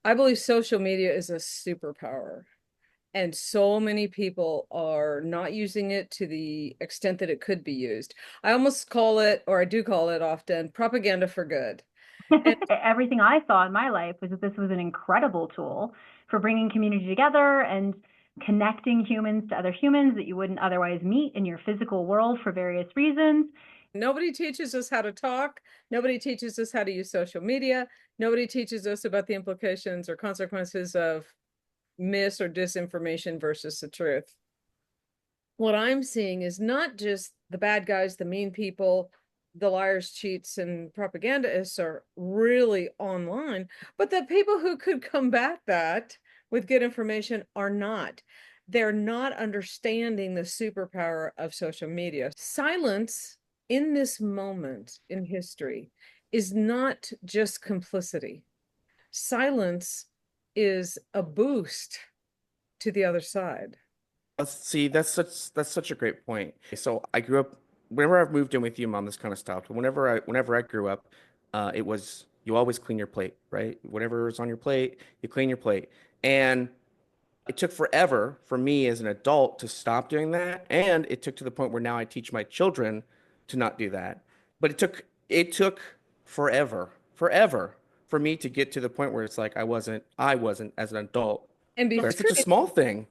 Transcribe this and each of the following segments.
I believe social media is a superpower, and so many people are not using it to the extent that it could be used. I almost call it, or I do call it often, propaganda for good. And Everything I saw in my life was that this was an incredible tool for bringing community together and connecting humans to other humans that you wouldn't otherwise meet in your physical world for various reasons. nobody teaches us how to talk. Nobody teaches us how to use social media. Nobody teaches us about the implications or consequences of mis or disinformation versus the truth. What I'm seeing is not just the bad guys, the mean people, the liars, cheats, and propagandists are really online, but the people who could combat that with good information are not. They're not understanding the superpower of social media. Silence in this moment in history is not just complicity. Silence is a boost to the other side. See, that's such a great point. So I grew up whenever I've moved in with you, Mom, this kind of stuff. But whenever I grew up, it was you always clean your plate, right? Whatever's on your plate, you clean your plate. And it took forever for me as an adult to stop doing that. And it took to the point where now I teach my children to not do that. But it took forever for me to get to the point where it's like I wasn't as an adult. And For before such a small thing.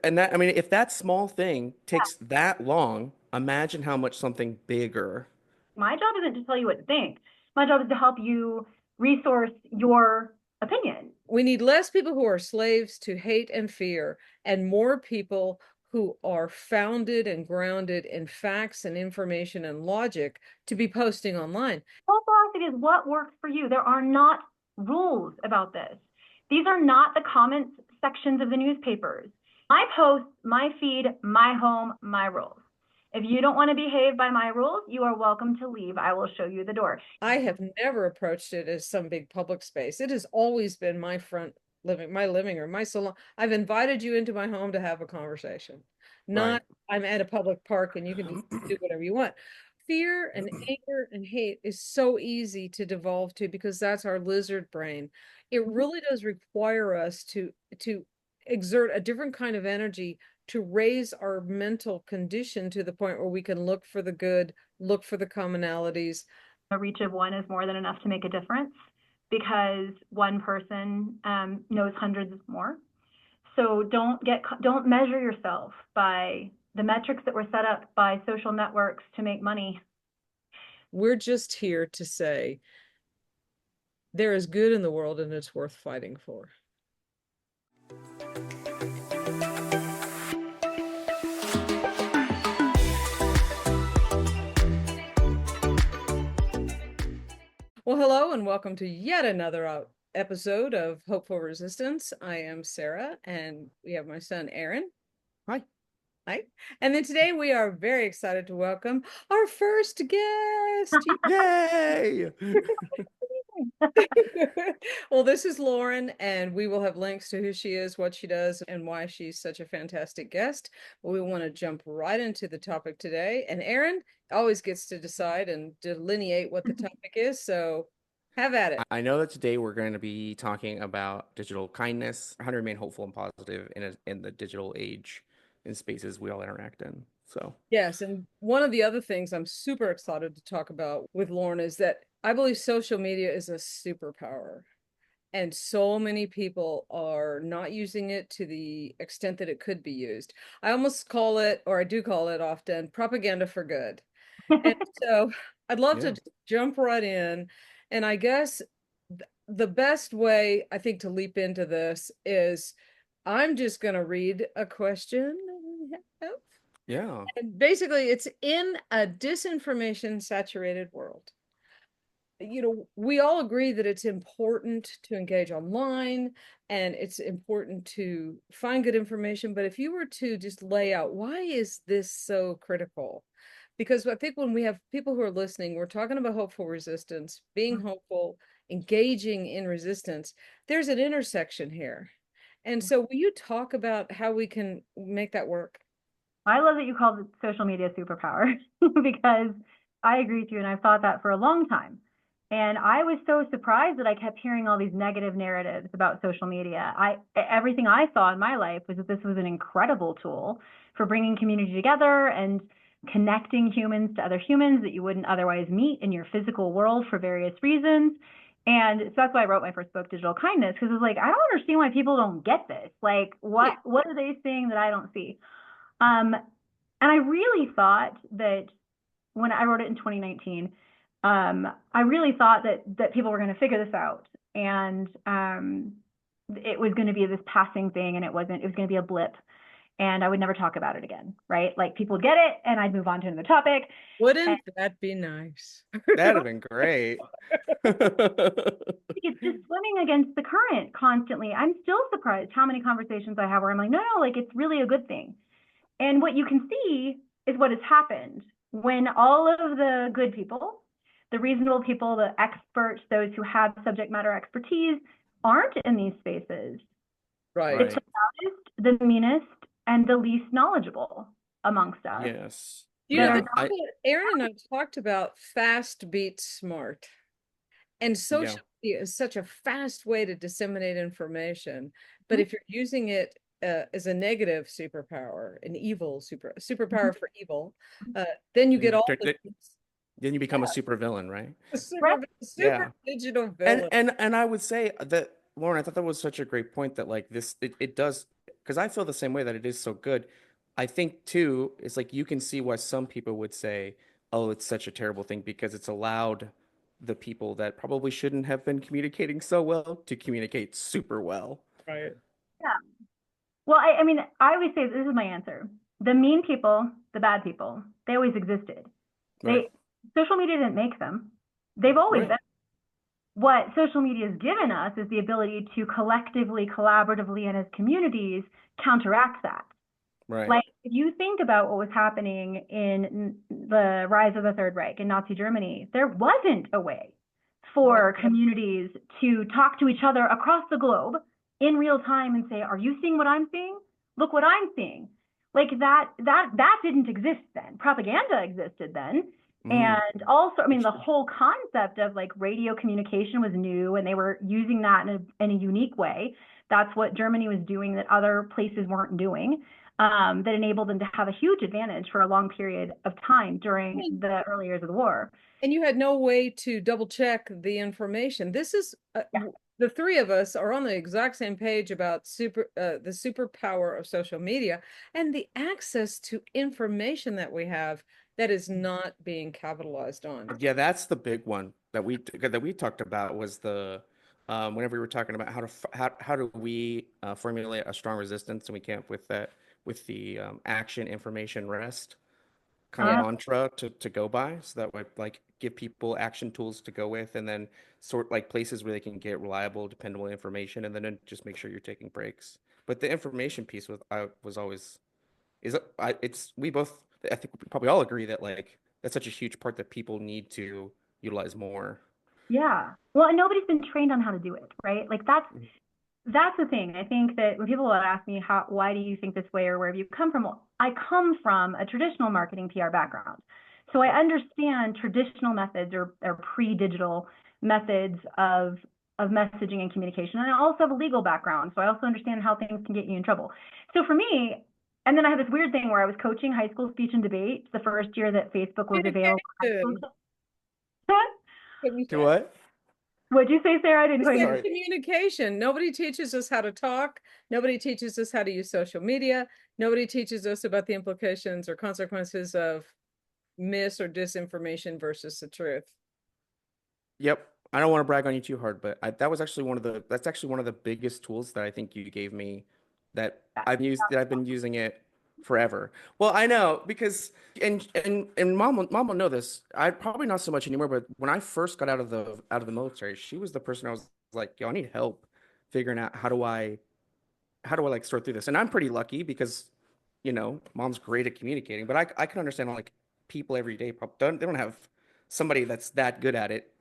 And that, I mean, if that small thing takes that long, imagine how much something bigger. My job isn't to tell you what to think. My job is to help you resource your opinion. we need less people who are slaves to hate and fear, and more people who are founded and grounded in facts and information and logic to be posting online. Whole philosophy is what works for you. There are not rules about this. These are not the comments sections of the newspapers. My posts, my feed, my home, my rules. If you don't want to behave by my rules, you are welcome to leave. I will show you the door. I have never approached it as some big public space. It has always been my living room, my salon. I've invited you into my home to have a conversation. Right. Not I'm at a public park and you can just do whatever you want. Fear and anger and hate is so easy to devolve to because that's our lizard brain. It really does require us to exert a different kind of energy to raise our mental condition to the point where we can look for the good, look for the commonalities. A reach of one is more than enough to make a difference because one person knows hundreds more. So don't measure yourself by the metrics that were set up by social networks to make money. We're just here to say there is good in the world and it's worth fighting for. Well, hello and welcome to yet another episode of Hopeful Resistance. I am Sarah and we have my son Aaron. Hi. Hi. And then today we are very excited to welcome our first guest. Yay! Well, this is Lauren, and we will have links to who she is, what she does, and why she's such a fantastic guest. But we want to jump right into the topic today. And Aaron always gets to decide and delineate what the topic is. So have at it. I know that today we're going to be talking about digital kindness, how to remain hopeful and positive in the digital age in spaces we all interact in. So, Yes, and one of the other things I'm super excited to talk about with Lauren is that I believe social media is a superpower. And so many people are not using it to the extent that it could be used. I almost call it, or I do call it often, propaganda for good. And so I'd love to yeah. just jump right in. And I guess the best way I think to leap into this is I'm just going to read a question. Yeah. And basically, it's in a disinformation saturated world. We all agree that it's important to engage online and it's important to find good information. But if you were to just lay out, why is this so critical? Because I think when we have people who are listening, we're talking about hopeful resistance, being hopeful, engaging in resistance. There's an intersection here. And so, will you talk about how we can make that work? I love that you call it social media superpower because I agree with you, and I've thought that for a long time. And I was so surprised that I kept hearing all these negative narratives about social media. Everything I saw in my life was that this was an incredible tool for bringing community together and connecting humans to other humans that you wouldn't otherwise meet in your physical world for various reasons. And so that's why I wrote my first book, Digital Kindness, because it's like, I don't understand why people don't get this. Like, what are they seeing that I don't see? And I really thought that when I wrote it in 2019, I really thought that people were going to figure this out, and it was going to be this passing thing, and it wasn't. It was going to be a blip, and I would never talk about it again, right? Like, people would get it, and I'd move on to another topic. Wouldn't that be nice? That'd have been great. It's just swimming against the current constantly. I'm still surprised how many conversations I have where I'm like, no, like, it's really a good thing. And what you can see is what has happened when all of the good people, the reasonable people, the experts, those who have subject matter expertise, aren't in these spaces. Right. It's the loudest, the meanest, and the least knowledgeable amongst us. Yes. You know, Yeah, Aaron and I talked about fast beats smart. And social media is such a fast way to disseminate information. But if you're using it as a negative superpower, an evil superpower for evil, then you get all the then you become a super villain, right? super digital villain. And I would say that, Lauren, I thought that was such a great point that like this it does, because I feel the same way, that it is so good. I think too, it's like you can see why some people would say, oh, it's such a terrible thing, because it's allowed the people that probably shouldn't have been communicating so well to communicate super well. Right. Yeah. Well, I mean, I always say, this is my answer. The mean people, the bad people, they always existed. Right. Social media didn't make them. They've always been. What social media has given us is the ability to collectively, collaboratively, and as communities counteract that. Right. Like, if you think about what was happening in the rise of the Third Reich in Nazi Germany, there wasn't a way for communities to talk to each other across the globe in real time and say, are you seeing what I'm seeing? Look what I'm seeing. Like, that didn't exist then. Propaganda existed then. And also, I mean, the whole concept of like radio communication was new, and they were using that in a unique way. That's what Germany was doing that other places weren't doing, that enabled them to have a huge advantage for a long period of time during the early years of the war. And you had no way to double check the information. This is the three of us are on the exact same page about the superpower of social media and the access to information that we have that is not being capitalized on. Yeah, that's the big one that we talked about, was the whenever we were talking about how do we formulate a strong resistance, and we came up with that with the action, information, rest kind of mantra to go by, so that would like give people action tools to go with, and then sort like places where they can get reliable, dependable information, and then just make sure you're taking breaks. But the information piece was always I think we probably all agree that like that's such a huge part that people need to utilize more. Yeah. Well, and nobody's been trained on how to do it, right? Like, that's the thing. I think that when people ask me why do you think this way, or where have you come from? Well, I come from a traditional marketing PR background. So I understand traditional methods or pre-digital methods of messaging and communication. And I also have a legal background. So I also understand how things can get you in trouble. So for me, and then I had this weird thing where I was coaching high school speech and debate the first year that Facebook was available. To what? What'd you say, Sarah? I didn't quite hear. Communication. Nobody teaches us how to talk. Nobody teaches us how to use social media. Nobody teaches us about the implications or consequences of mis or disinformation versus the truth. Yep. I don't want to brag on you too hard, but that's actually one of the biggest tools that I think you gave me that I've been using it forever. Well, I know, because and mom will know this. I probably not so much anymore, but when I first got out of the military, she was the person I was like, yo, I need help figuring out how do I like sort through this. And I'm pretty lucky because, mom's great at communicating, but I can understand like people every day they don't have somebody that's that good at it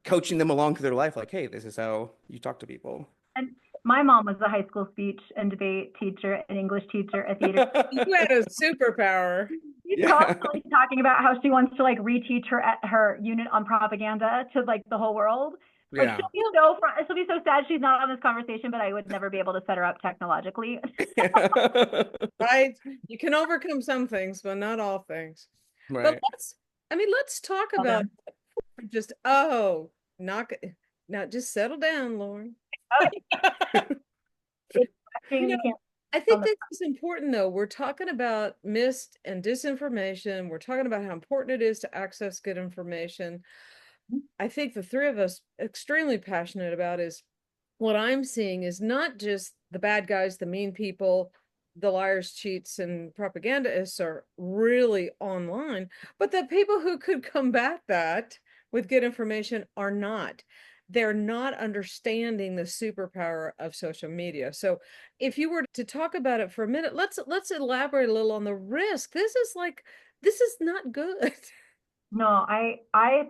coaching them along through their life, like, hey, this is how you talk to people. And My mom was a high school speech and debate teacher and English teacher at theater. You had a superpower. She's Yeah. constantly talking about how she wants to like reteach her unit on propaganda to like the whole world. Like Yeah. she'll be so sad she's not on this conversation, but I would never be able to set her up technologically. Right? You can overcome some things, but not all things. But Right. let's talk about just, not, now just settle down, Lauren. You know, You can't. I think this is important though. We're talking about mist and disinformation. We're talking about how important it is to access good information. I think the three of us extremely passionate about is what I'm seeing is not just the bad guys, the mean people, the liars, cheats, and propagandists are really online, but the people who could combat that with good information are not. They're not understanding the superpower of social media. So if you were to talk about it for a minute, let's elaborate a little on the risk. This is not good. No, I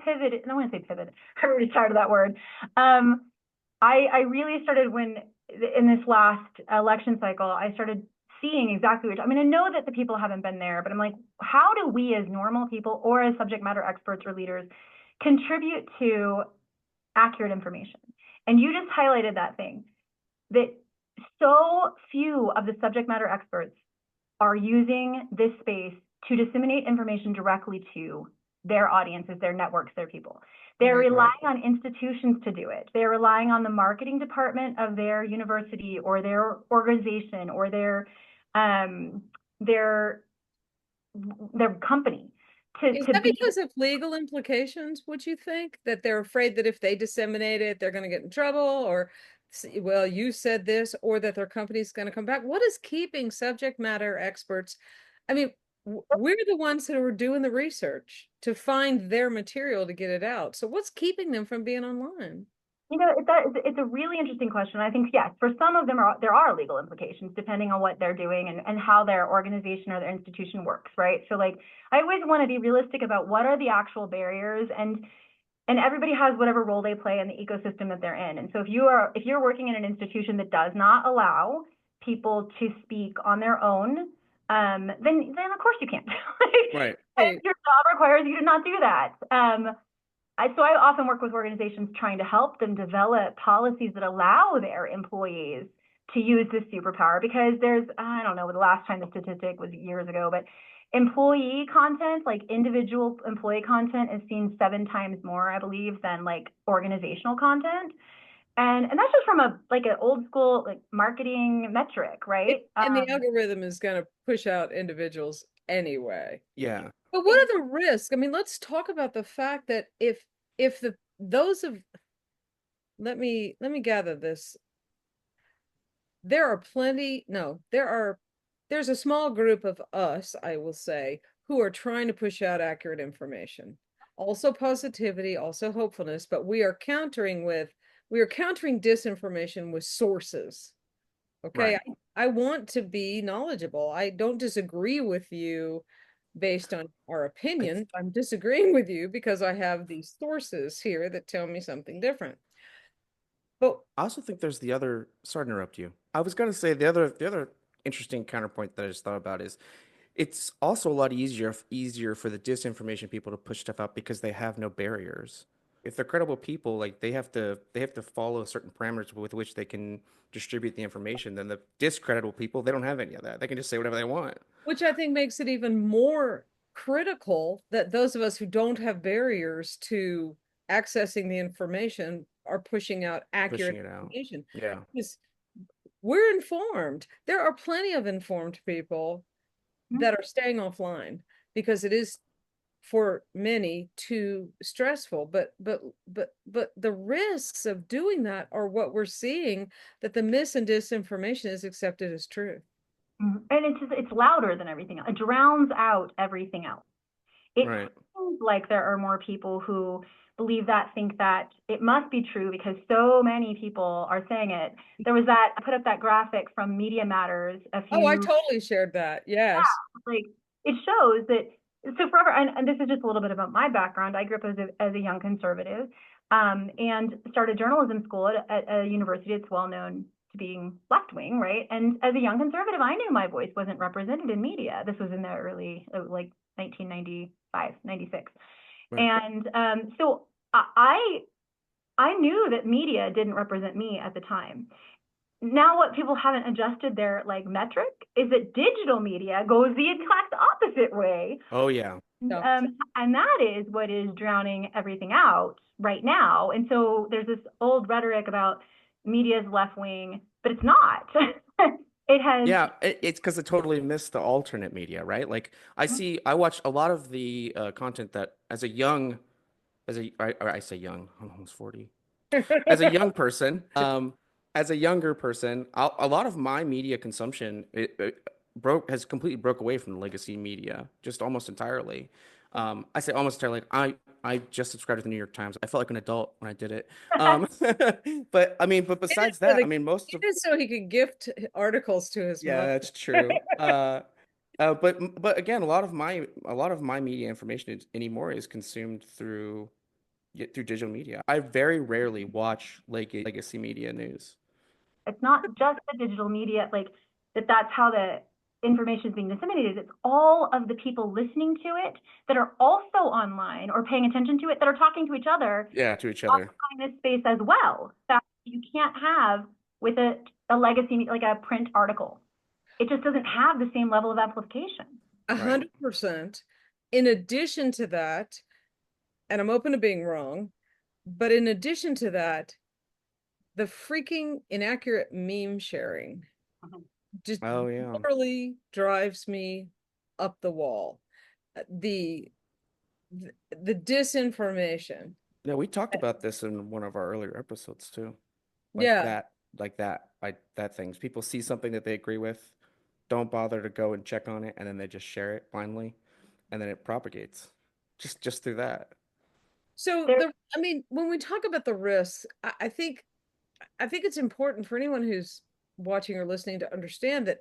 pivoted. I don't want to say pivot. I'm already tired of that word. I really started when in this last election cycle, I started seeing exactly which. I mean, I know that the people haven't been there, but I'm like, how do we as normal people or as subject matter experts or leaders contribute to accurate information? And you just highlighted that thing that so few of the subject matter experts are using this space to disseminate information directly to their audiences, their networks, their people. They're relying on institutions to do it. They're relying on the marketing department of their university or their organization or their company Is that because of legal implications, would you think? That they're afraid that if they disseminate it, they're going to get in trouble, or, well, you said this, or that their company's going to come back? What is keeping subject matter experts? I mean, we're the ones who are doing the research to find their material to get it out. So what's keeping them from being online? It's a really interesting question. I think, yes, for some of them, there are legal implications depending on what they're doing and how their organization or their institution works, right? So like, I always want to be realistic about what are the actual barriers, and everybody has whatever role they play in the ecosystem that they're in. And so if you're working in an institution that does not allow people to speak on their own, then of course you can't. Right. Your job requires you to not do that. So I often work with organizations trying to help them develop policies that allow their employees to use this superpower, because there's, I don't know, the last time the statistic was years ago, but employee content, like individual employee content, is seen 7 times more, I believe, than like organizational content. And that's just from an old school like marketing metric, right? And the algorithm is going to push out individuals anyway. Yeah. But what are the risks? I mean, let's talk about the fact that if the those of let me gather this. There are plenty, no, there's a small group of us, I will say, who are trying to push out accurate information. Also positivity, also hopefulness, but we are countering disinformation with sources. Okay. Right. I want to be knowledgeable. I don't disagree with you based on our opinion. I'm disagreeing with you because I have these sources here that tell me something different. But I also think there's the other, sorry to interrupt you. I was gonna say the other interesting counterpoint that I just thought about is it's also a lot easier for the disinformation people to push stuff out because they have no barriers. If they're credible people, like they have to follow certain parameters with which they can distribute the information. Then the discreditable people, they don't have any of that. They can just say whatever they want. which I think makes it even more critical that those of us who don't have barriers to accessing the information are pushing out accurate Pushing it out. information. Yeah. Because we're informed. There are plenty of informed people that are staying offline because it is for many too stressful. But the risks of doing that are what we're seeing, that the mis and disinformation is accepted as truth. And it's louder than everything else. It drowns out everything else. It Right. seems like there are more people who believe that, think that it must be true because so many people are saying it. There was I put up that graphic from Media Matters a few. Oh, I totally shared that. Yes. Yeah, like it shows that. So forever, and this is just a little bit about my background. I grew up as a young conservative, and started journalism school at a university. It's well known to being left-wing, right? And as a young conservative, I knew my voice wasn't represented in media. This was in the early, like 1995, 96. Right. And so I knew that media didn't represent me at the time. Now what people haven't adjusted their like metric is that digital media goes the exact opposite way. Oh yeah. And that is what is drowning everything out right now. And so there's this old rhetoric about media's left wing, but it's not. It has. Yeah, it's because it totally missed the alternate media, right? Like I watch a lot of the content that I say young, I'm almost 40. As a young person, as a younger person, a lot of my media consumption has completely broke away from the legacy media, just almost entirely. I say almost entirely. I just subscribed to the New York Times. I felt like an adult when I did it. But I mean, but besides that, I mean, most It of is so he could gift articles to his yeah, mother. that's true. But again, a lot of my media information anymore is consumed through digital media. I very rarely watch legacy media news. It's not just the digital media, like that's how the information is being disseminated. It's all of the people listening to it that are also online or paying attention to it that are talking to each other, Yeah, to each other. occupying this space as well. That you can't have with a legacy, like a print article. It just doesn't have the same level of amplification. Right. 100%. In addition to that, and I'm open to being wrong, but in addition to that, the freaking inaccurate meme sharing just Oh yeah. literally drives me up the wall. The the disinformation. Yeah, we talked about this in one of our earlier episodes too. Like Yeah. that, that things. People see something that they agree with, don't bother to go and check on it, and then they just share it blindly, and then it propagates. Just through that. So There, I mean, when we talk about the risks, I think it's important for anyone who's watching or listening to understand that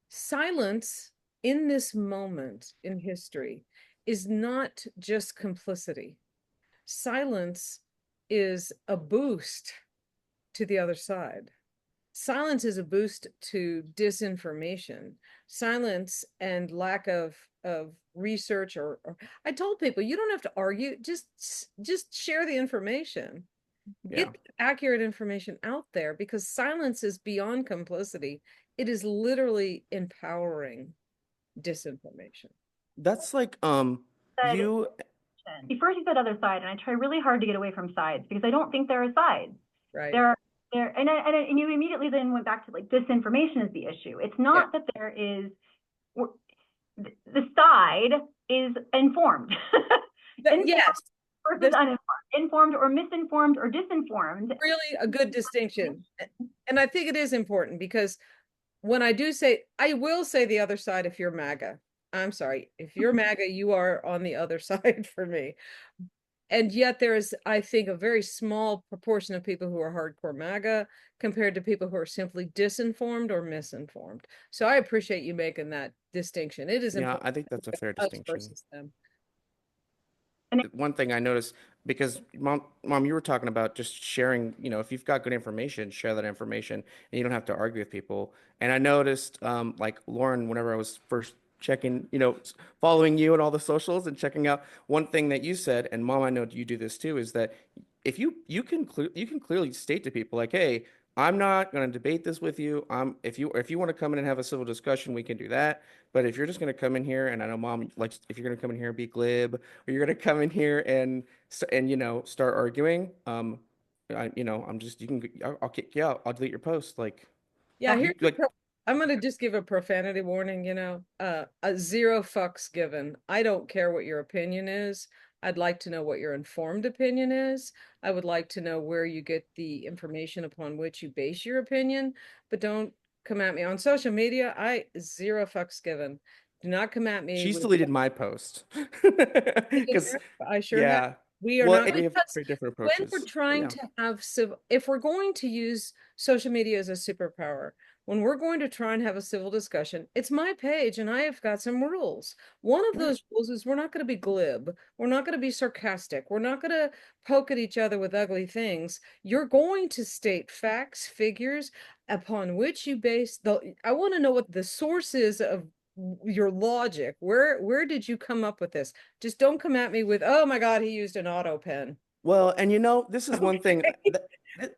silence in this moment in history is not just complicity. Silence is a boost to the other side. Silence is a boost to disinformation. Silence and lack of research or I told people you don't have to argue, just share the information. Yeah. Get accurate information out there because silence is beyond complicity. It is literally empowering disinformation. That's like said, you first you said other side, and I try really hard to get away from sides because I don't think there are sides. Right. And you immediately then went back to like disinformation is the issue. It's not that there is the side is informed. Yes. Versus uninformed, informed or misinformed or disinformed. Really a good distinction. And I think it is important because when I do say, I will say the other side if you're MAGA. I'm sorry. If you're MAGA, you are on the other side for me. And yet there is, I think, a very small proportion of people who are hardcore MAGA compared to people who are simply disinformed or misinformed. So I appreciate you making that distinction. It is yeah, important I think that's a fair us distinction. versus them. One thing I noticed, because mom, you were talking about just sharing, if you've got good information, share that information, and you don't have to argue with people. And I noticed, like Lauren, whenever I was first checking, following you and all the socials and checking out, one thing that you said, and mom, I know you do this too, is that if you can clearly state to people like, hey, I'm not going to debate this with you. If you want to come in and have a civil discussion, we can do that. But if you're just going to come in here, and I know mom, like, if you're going to come in here and be glib, or you're going to come in here and start arguing, I'm just I'll kick you out. I'll delete your post. Like, Yeah, you like I'm going to just give a profanity warning, a zero fucks given. I don't care what your opinion is. I'd like to know what your informed opinion is. I would like to know where you get the information upon which you base your opinion, but don't come at me on social media. Zero fucks given. Do not come at me she's with deleted my post because I sure have. yeah, We are well, not we have because very different when we're approaches. trying Yeah. to have civil, if we're going to use social media as a superpower, when we're going to try and have a civil discussion, it's my page and I have got some rules. One of those rules is we're not going to be glib. We're not going to be sarcastic. We're not going to poke at each other with ugly things. You're going to state facts, figures upon which you base I want to know what the source is of your logic. Where did you come up with this? Just don't come at me with, oh my God, he used an auto pen. Well, and this is one thing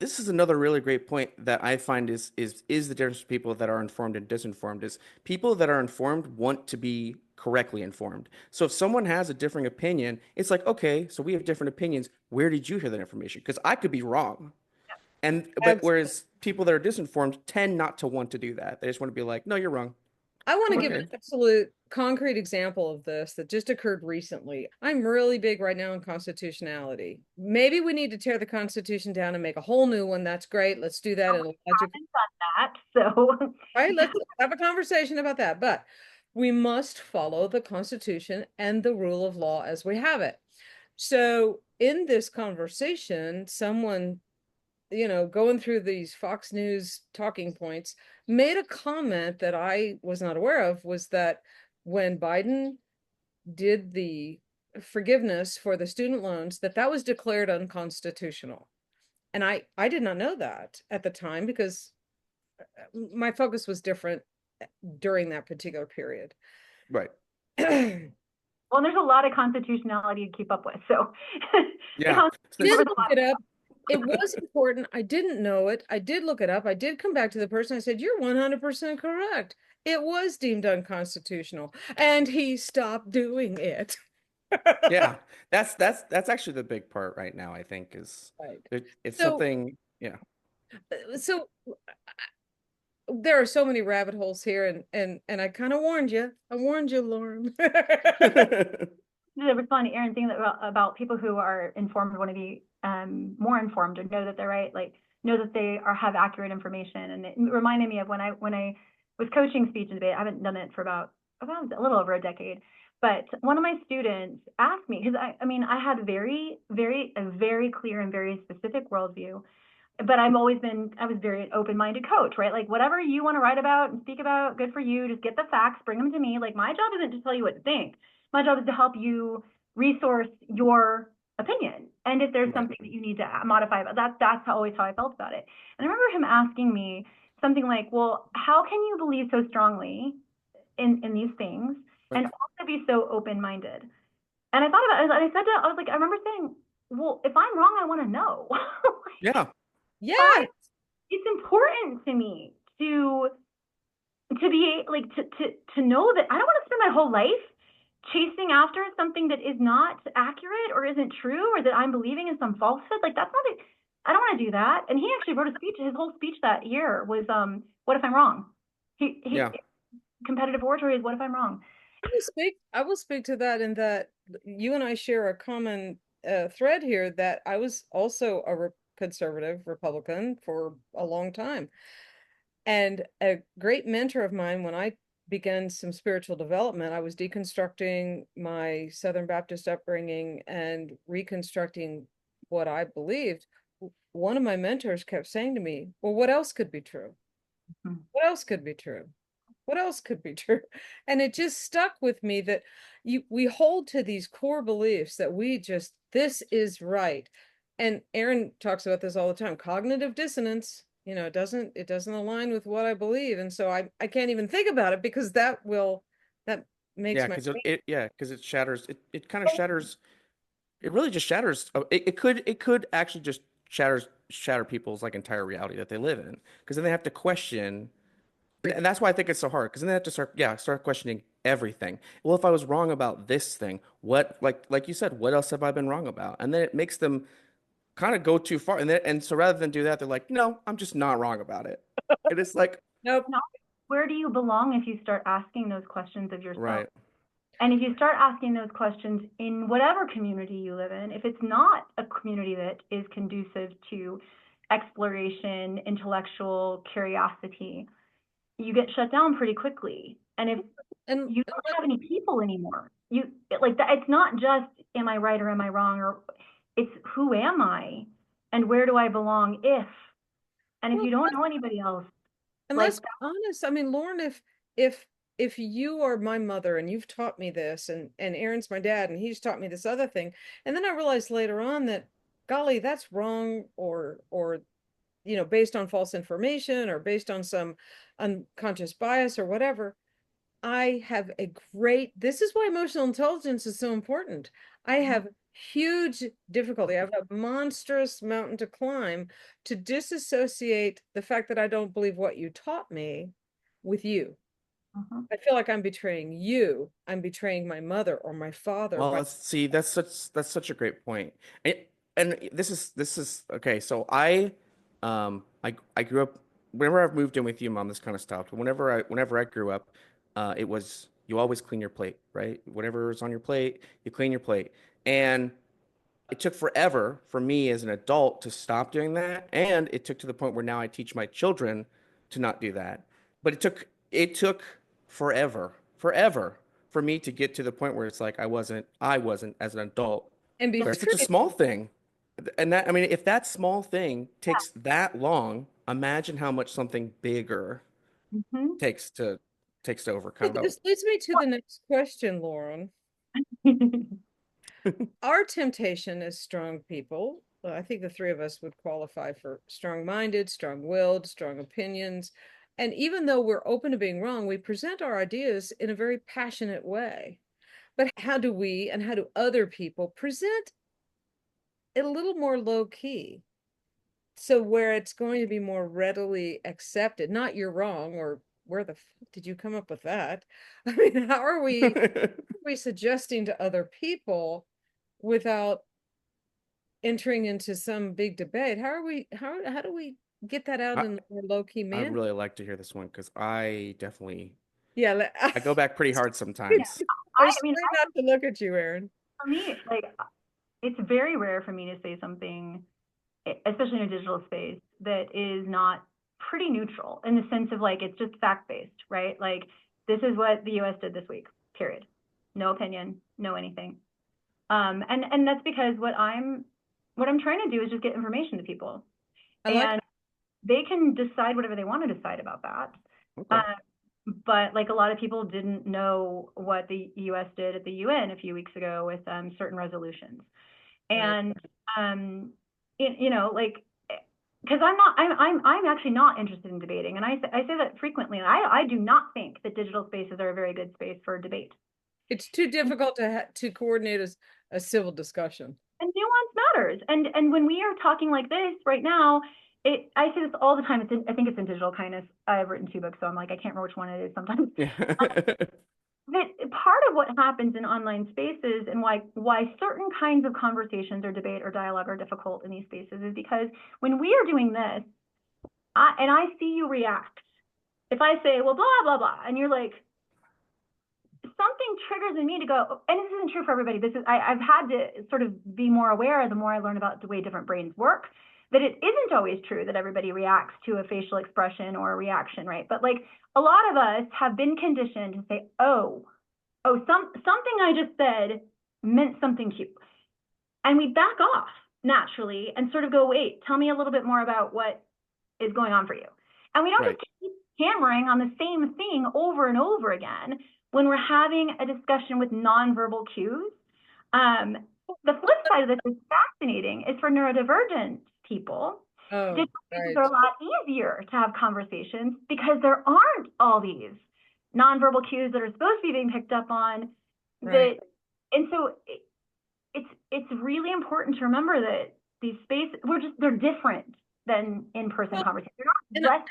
this is another really great point that I find is the difference between people that are informed and disinformed is people that are informed want to be correctly informed. So if someone has a differing opinion, it's like, okay, so we have different opinions. Where did you hear that information? Because I could be wrong. But whereas people that are disinformed tend not to want to do that. They just want to be like, no, you're wrong. I want to give Okay. an absolute concrete example of this that just occurred recently. I'm really big right now in constitutionality. Maybe we need to tear the Constitution down and make a whole new one. That's great. Let's do that in a logical. That, so Right, let's have a conversation about that. But we must follow the Constitution and the rule of law as we have it. So in this conversation, someone, going through these Fox News talking points, made a comment that I was not aware of, was that when Biden did the forgiveness for the student loans, that was declared unconstitutional. And I did not know that at the time because my focus was different during that particular period. Right. well, there's a lot of constitutionality to keep up with. So Yeah. Did look it up. It was important. I didn't know it. I did look it up. I did come back to the person. I said, you're 100% correct. It was deemed unconstitutional. And he stopped doing it. Yeah. That's actually the big part right now, I think, is Right. it's So- something, yeah. So there are so many rabbit holes here, and I kind of warned you. I warned you, Lauren. It was funny, Aaron, thinking about people who are informed want to be more informed or know that they're right, like know that they have accurate information. And it reminded me of when I was coaching speech and debate. I haven't done it for about a little over a decade. But one of my students asked me, because I had a very clear and very specific worldview. But I was very open-minded coach, right? Like whatever you want to write about and speak about, good for you. Just get the facts, bring them to me. Like my job isn't to tell you what to think. My job is to help you resource your opinion. And if there's something that you need to modify about that, that's always how I felt about it. And I remember him asking me something like, well, how can you believe so strongly in these things and also be so open-minded? And I thought about it, and I said to, I remember saying, well, if I'm wrong, I want to know. Yeah. Yeah. It's important to me to be like to know that I don't want to spend my whole life chasing after something that is not accurate or isn't true, or that I'm believing in some falsehood. Like that's not it. I don't want to do that. And he actually wrote a speech. His whole speech that year was what if I'm wrong? Yeah. Competitive oratory is what if I'm wrong? I will speak to that, in that you and I share a common thread here, that I was also a conservative Republican for a long time. And a great mentor of mine, when I began some spiritual development, I was deconstructing my Southern Baptist upbringing and reconstructing what I believed. One of my mentors kept saying to me, well, what else could be true? What else could be true? What else could be true? And it just stuck with me that we hold to these core beliefs that this is right. And Aaron talks about this all the time, cognitive dissonance. It doesn't align with what I believe. And so I can't even think about it, because that makes because it shatters, it kind of shatters, it really just shatters. It could actually just shatter people's like entire reality that they live in, because then they have to question. And that's why I think it's so hard, because then they have to start questioning everything. Well, if I was wrong about this thing, what, like you said, what else have I been wrong about? And then it makes them kind of go too far. And so rather than do that, they're like, no, I'm just not wrong about it. And it's like, nope. Where do you belong if you start asking those questions of yourself? Right. And if you start asking those questions in whatever community you live in, if it's not a community that is conducive to exploration, intellectual curiosity, you get shut down pretty quickly. And if you don't have any people anymore, it's not just am I right or am I wrong, or it's who am I and where do I belong if. And if you don't know anybody else, And Like, let's be honest, I mean, Lauren, if if you are my mother and you've taught me this, and Aaron's my dad and he's taught me this other thing, and then I realized later on that, golly, that's wrong, or based on false information or based on some unconscious bias or whatever, I have a great, this is why emotional intelligence is so important. I have huge difficulty. I have a monstrous mountain to climb to disassociate the fact that I don't believe what you taught me with you. mhm. I feel like I'm betraying you. I'm betraying my mother or my father Well, by see, that's such a great point. And this is okay. So I grew up whenever I've moved in with you on this kind of stuff. Whenever I grew up, it was you always clean your plate, right? Whatever's on your plate, you clean your plate. And it took forever for me as an adult to stop doing that, and it took to the point where now I teach my children to not do that. But it took forever for me to get to the point where it's like I wasn't as an adult. and Yeah. But it's such a betray. small thing. And that, I mean, if that small thing takes that long, imagine how much something bigger Mhm. takes to overcome. This leads me to the next question, Lauren. Our temptation as strong people, well, I think the three of us would qualify for strong-minded, strong-willed, strong opinions. And even though we're open to being wrong, we present our ideas in a very passionate way. But how do we and how do other people present it a little more low key? So where it's going to be more readily accepted, not you're wrong or where the fuck did you come up with that? I mean, how are we suggesting to other people without entering into some big debate? How do we get that out I, in a more low-key I'd manner? really like to hear this one because Yeah, I go back pretty hard Yeah, sometimes. I I was mean, trying not to look at you, Aaron. for me, like, it's very rare for me to say something, especially in a digital space, that is not pretty neutral in the sense of like it's just fact-based, right? Like, this is what the US did this week, period. No opinion, no anything. And that's because what I'm trying to do is just get information to people. I like And they can decide whatever they want to decide about that. Okay. Uh, but like a lot of people didn't know what the US did at the UN a few weeks ago with certain resolutions. right. And like, because I'm actually not interested in debating, and I say that frequently. And I do not think that digital spaces are a very good space for debate. It's too difficult to coordinate a civil discussion. And nuance matters. And when we are talking like this right now, I say this all the time. I think it's in Digital Kindness. I've written 2 books, so I'm like, I can't remember which one it is sometimes. Yeah. That part of what happens in online spaces and why certain kinds of conversations or debate or dialogue are difficult in these spaces is because when we are doing this, I see you react. If I say, well, blah, blah, blah, and you're like, something triggers in me to go, and this isn't true for everybody. I've had to sort of be more aware the more I learn about the way different brains work, that it isn't always true that everybody reacts to a facial expression or a reaction, right? But like a lot of us have been conditioned to say, something I just said meant something cute. And we back off naturally and sort of go, wait, tell me a little bit more about what is going on for you. And we don't Right. just keep hammering on the same thing over and over again when we're having a discussion with nonverbal cues. The flip side of this is fascinating is for neurodivergent people. Oh, Digital spaces right. are a lot easier to have conversations because there aren't all these nonverbal cues that are supposed to be being picked up on. Right. And so it's really important to remember that these spaces they're different than in-person Well, conversations. and They're not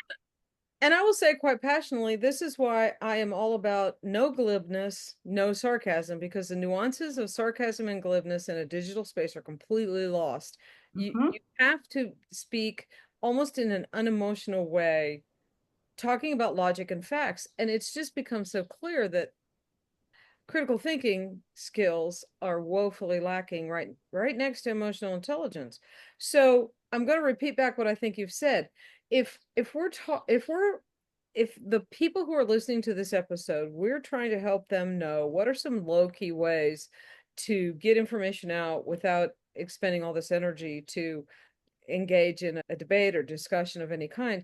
and I will say quite passionately, this is why I am all about no glibness, no sarcasm, because the nuances of sarcasm and glibness in a digital space are completely lost. You have to speak almost in an unemotional way, talking about logic and facts. And it's just become so clear that critical thinking skills are woefully lacking right next to emotional intelligence. So I'm going to repeat back what I think you've said. If the people who are listening to this episode, we're trying to help them know what are some low-key ways to get information out without expending all this energy to engage in a debate or discussion of any kind.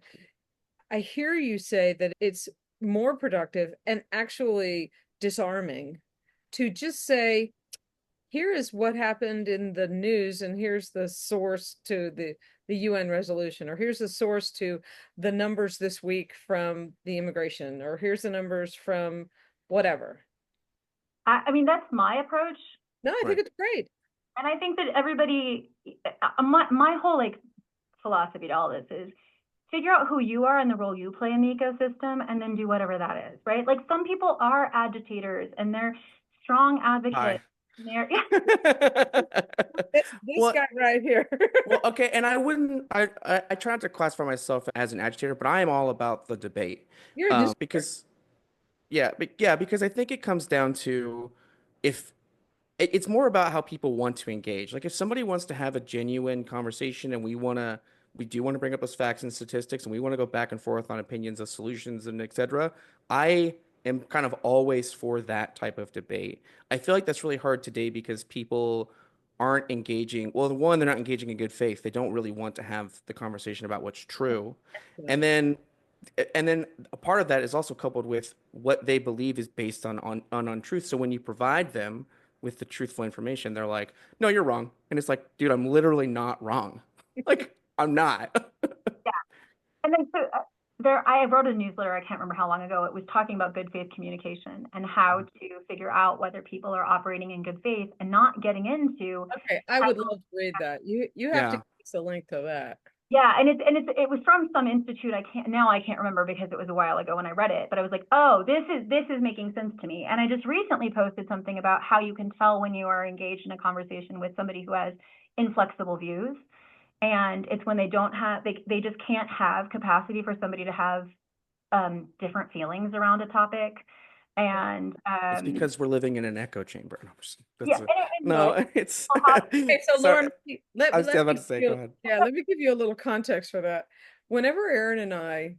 I hear you say that it's more productive and actually disarming to just say, here is what happened in the news, and here's the source to the UN resolution, or here's the source to the numbers this week from the immigration, or here's the numbers from whatever. I mean, that's my approach. No, I think Right. it's great. And I think that everybody, my whole like philosophy to all this is figure out who you are and the role you play in the ecosystem, and then do whatever that is, right? Like some people are agitators and they're strong Hi. advocates. And they're, This Well, guy right here. well, okay, and I wouldn't. I try not to classify myself as an agitator, but I am all about the debate, You're a dis- because yeah, because I think it comes down to if it's more about how people want to engage. Like if somebody wants to have a genuine conversation and we do want to bring up those facts and statistics and we want to go back and forth on opinions of solutions and etc. I am kind of always for that type of debate. I feel like that's really hard today because people aren't engaging. Well, the one, they're not engaging in good faith. They don't really want to have the conversation about what's true. And then a part of that is also coupled with what they believe is based on untruth. So when you provide them with the truthful information, they're like, "No, you're wrong." And it's like, "Dude, I'm literally not wrong. Like, I'm not." and then so there, I wrote a newsletter, I can't remember how long ago, it was talking about good faith communication and how to figure out whether people are operating in good faith and not getting into. Okay, I would love to read that. You have to Yeah. give us a link to that. Yeah, and it was from some institute. I can't remember because it was a while ago when I read it, but I was like, oh, this is making sense to me. And I just recently posted something about how you can tell when you are engaged in a conversation with somebody who has inflexible views. And it's when they don't have, they just can't have capacity for somebody to have different feelings around a topic. And It's because we're living in an echo chamber. No, yeah, no, no, it's Okay, so sorry. Lauren, let I was let about me to say, give go you, ahead. yeah, let me give you a little context for that. Whenever Aaron and I,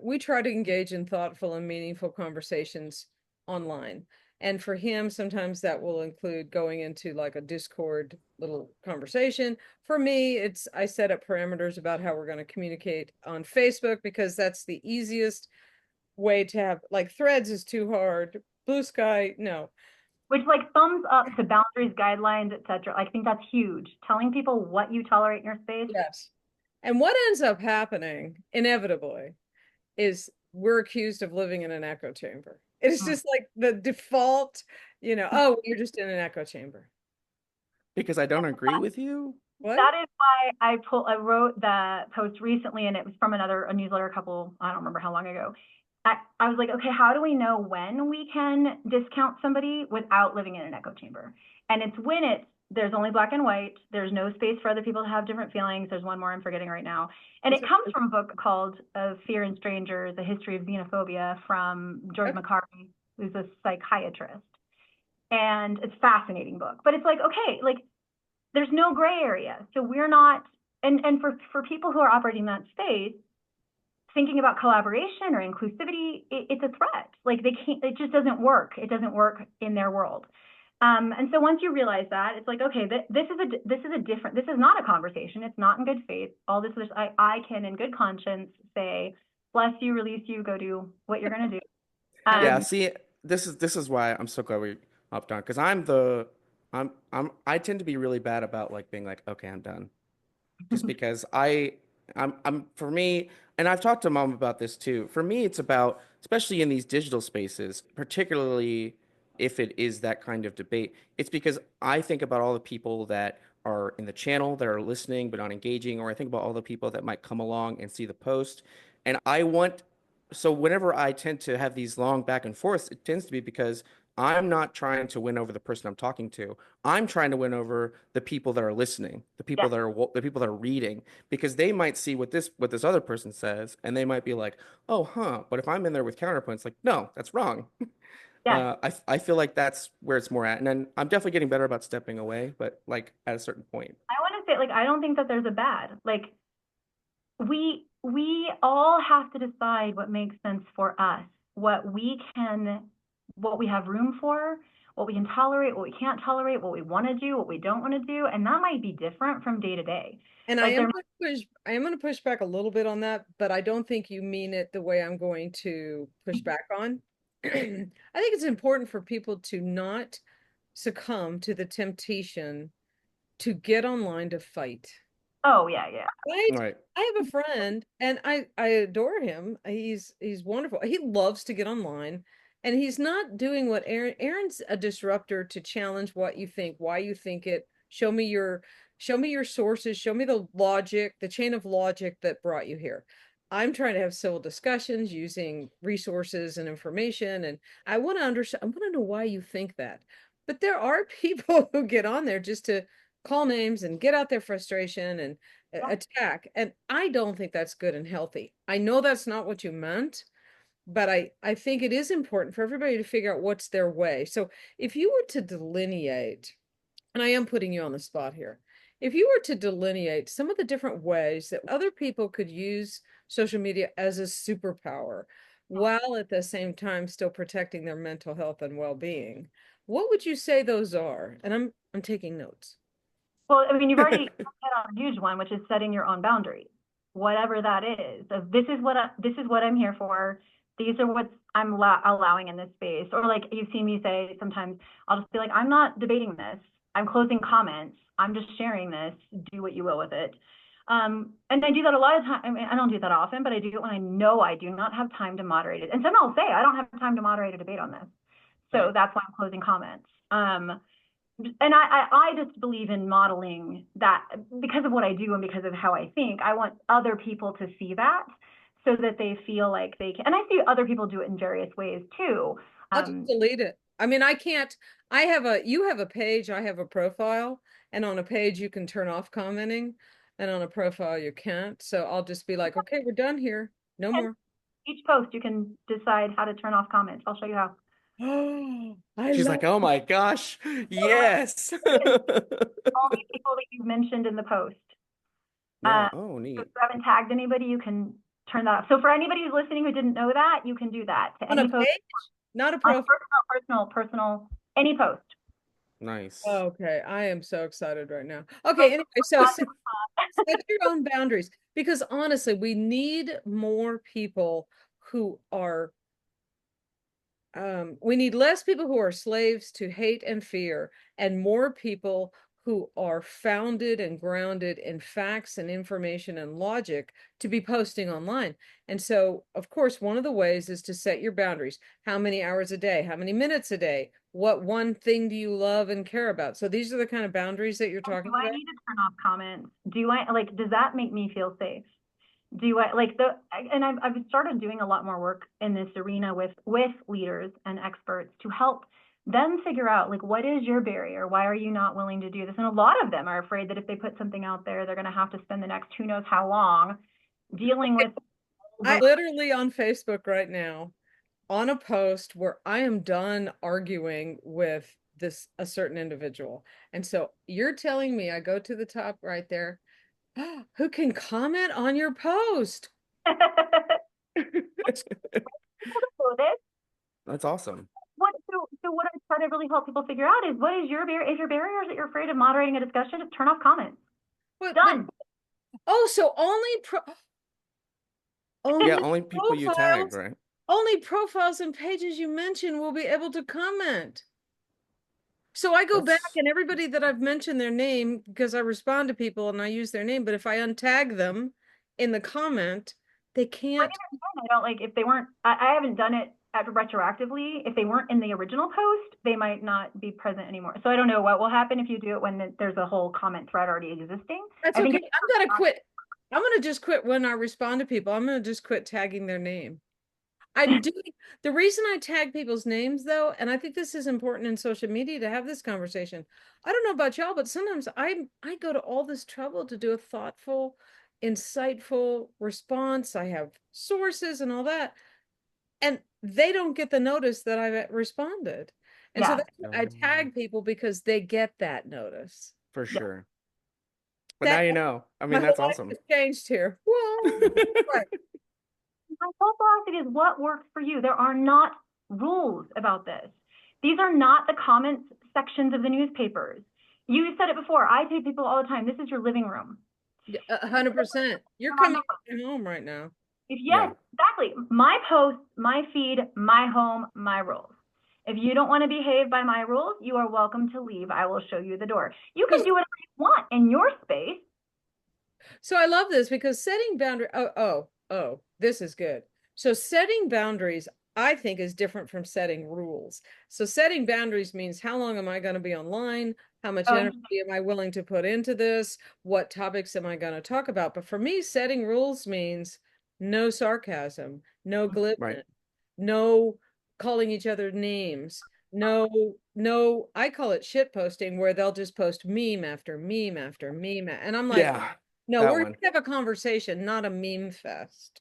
we try to engage in thoughtful and meaningful conversations online. And for him, sometimes that will include going into like a Discord little conversation. For me, it's I set up parameters about how we're going to communicate on Facebook because that's the easiest way to have, like, Threads is too hard. Blue Sky, no. which like thumbs up to boundaries, guidelines, etc. I think that's huge. Telling people what you tolerate in your space. Yes. And what ends up happening inevitably is we're accused of living in an echo chamber. It's Mm. just like the default, oh, you're just in an echo chamber. Because I don't agree with you. What? That is why I wrote the post recently, and it was from a newsletter a couple, I don't remember how long ago. I was like, okay, how do we know when we can discount somebody without living in an echo chamber? And it's when there's only black and white, there's no space for other people to have different feelings. There's one more I'm forgetting right now. And it comes from a book called Of Fear and Strangers, A History of Xenophobia from George McCarthy, who's a psychiatrist. And it's a fascinating book. But it's like, okay, like there's no gray area. So we're not, and for people who are operating that space, thinking about collaboration or inclusivity, it's a threat. Like they can't, it just doesn't work. It doesn't work in their world. And so once you realize that, it's like, okay, this is not a conversation. It's not in good faith. All this, I can in good conscience say, bless you, release you, go do what you're going to do. Yeah, see, this is why I'm so glad we hopped on because I tend to be really bad about like being like, okay, I'm done. Just because I'm for me, and I've talked to mom about this too. For me, it's about, especially in these digital spaces, particularly if it is that kind of debate, it's because I think about all the people that are in the channel that are listening but not engaging, or I think about all the people that might come along and see the post. And so whenever I tend to have these long back and forths, it tends to be because I'm not trying to win over the person I'm talking to. I'm trying to win over the people that are listening, Yeah, the people that are reading, because they might see what this other person says, and they might be like, "Oh, huh." But if I'm in there with counterpoints, like, "No, that's wrong." yeah. I feel like that's where it's more at, and then I'm definitely getting better about stepping away, but like at a certain point. I want to say, like, I don't think that there's a bad. Like, we all have to decide what makes sense for us, what we have room for, what we can tolerate, what we can't tolerate, what we want to do, what we don't want to do, and that might be different from day to day. And Like I am going to push back a little bit on that, but I don't think you mean it the way I'm going to push back on. I think it's important for people to not succumb to the temptation to get online to fight. oh yeah, yeah. Right? Right. I have a friend and I adore him. He's wonderful. He loves to get online and he's not doing what Aaron's a disruptor to challenge what you think, why you think it. Show me your sources, show me the logic, the chain of logic that brought you here. I'm trying to have civil discussions using resources and information and I want to understand, I want to know why you think that. But there are people who get on there just to call names and get out their frustration and attack. And I don't think that's good and healthy. I know that's not what you meant, but I think it is important for everybody to figure out what's their way. So if you were to delineate, and I am putting you on the spot here, if you were to delineate some of the different ways that other people could use social media as a superpower, while at the same time still protecting their mental health and well-being, what would you say those are? And I'm taking notes. Well, I mean, you've already hit on a huge one, which is setting your own boundaries, whatever that is. Of this is what I'm here for. These are what I'm allowing in this space. Or like you've seen me say sometimes, I'll just be like, I'm not debating this. I'm closing comments. I'm just sharing this. Do what you will with it. And I do that a lot of times. I mean, I don't do that often, but I do it when I know I do not have time to moderate it. And some I'll say, I don't have time to moderate a debate on this. So that's why I'm closing comments. And I just believe in modeling that because of what I do and because of how I think. I want other people to see that so that they feel like they can. And I see other people do it in various ways too. I'll just delete it. I mean, I can't, you have a page, I have a profile, and on a page you can turn off commenting, and on a profile you can't. So I'll just be like, okay, we're done here. No more. Each post you can decide how to turn off comments. I'll show you how. Oh, She's like, oh my gosh, yes. All the people that you've mentioned in the post. Yeah. So Neat. if you haven't tagged anybody, you can turn that off. So for anybody who's listening who didn't know that, you can do that to on any a post. page, not a profile. Personal, any post. Nice. Okay, I am so excited right now. Okay, anyway, so set your own boundaries because honestly, we need more people who are we need less people who are slaves to hate and fear and more people who are founded and grounded in facts and information and logic to be posting online. And so, of course, one of the ways is to set your boundaries. How many hours a day? How many minutes a day? What one thing do you love and care about? So these are the kind of boundaries that you're talking about. Do I need to turn off comments? Do I like, does that make me feel safe? Do I like and I've started doing a lot more work in this arena with leaders and experts to help them figure out like, what is your barrier? Why are you not willing to do this? And a lot of them are afraid that if they put something out there, they're going to have to spend the next who knows how long dealing with. I'm literally on Facebook right now on a post where I am done arguing with a certain individual. And so you're telling me I go to the top right there, who can comment on your post? That's awesome. So what I try to really help people figure out is what is your barrier? Is your barrier that you're afraid of moderating a discussion? Just turn off comments. Done. So only people you tag, right? Only profiles and pages you mention will be able to comment. So I go back and everybody that I've mentioned their name because I respond to people and I use their name, but if I untag them in the comment, they can't. I don't like if they weren't, I haven't done it retroactively. If they weren't in the original post, they might not be present anymore. So I don't know what will happen if you do it when there's a whole comment thread already existing. That's okay. I'm gonna quit. I'm gonna just quit when I respond to people. I'm gonna just quit tagging their name. I'm doing the reason I tag people's names though, and I think this is important in social media to have this conversation. I don't know about y'all, but sometimes I go to all this trouble to do a thoughtful, insightful response. I have sources and all that, and they don't get the notice that I've responded. And so I tag people because they get that notice. For sure. But now you know. I mean, that's awesome. It's changed here. Well, right. My whole philosophy is what works for you. There are not rules about this. These are not the comments sections of the newspapers. You said it before. I tell people all the time, this is your living room. 100%. You're coming home right now. Yes, exactly. My post, my feed, my home, my rules. If you don't want to behave by my rules, you are welcome to leave. I will show you the door. You can do whatever you want in your space. So I love this because setting boundaries, this is good. So setting boundaries, I think, is different from setting rules. So setting boundaries means how long am I going to be online? How much energy am I willing to put into this? What topics am I going to talk about? But for me, setting rules means no sarcasm, no glibness, no calling each other names, no, I call it shit posting, where they'll just post meme after meme after meme. And I'm like, no, we're going to have a conversation, not a meme fest.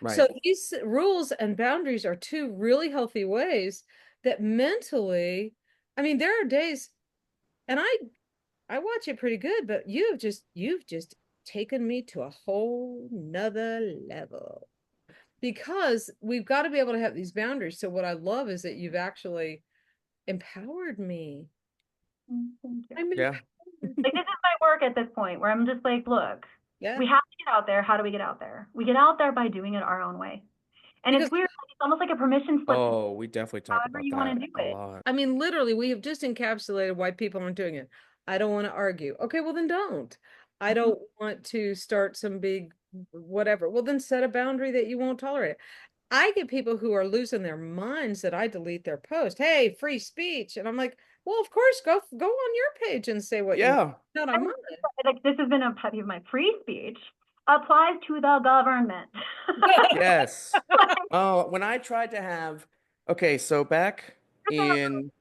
So these rules and boundaries are two really healthy ways that mentally, I mean, there are days, and I watch it pretty good, but you've just taken me to a whole nother level, because we've got to be able to have these boundaries. So what I love is that you've actually empowered me. Like, this is my work at this point, where I'm just like, look, we have to get out there. How do we get out there? We get out there by doing it our own way. And it's weird. It's almost like a permission slip. Oh, we definitely talk about that a lot. I mean, literally, we have just encapsulated why people aren't doing it. I don't want to argue. Okay, well then don't. I don't want to start some big whatever. Well, then set a boundary that you won't tolerate. I get people who are losing their minds that I delete their post. Hey, free speech. And I'm like, well, of course, go on your page and say what you want. Not on mine. Like, this has been a pet peeve of my. Free speech applies to the government. Yes. Oh, when I tried to have, so back in,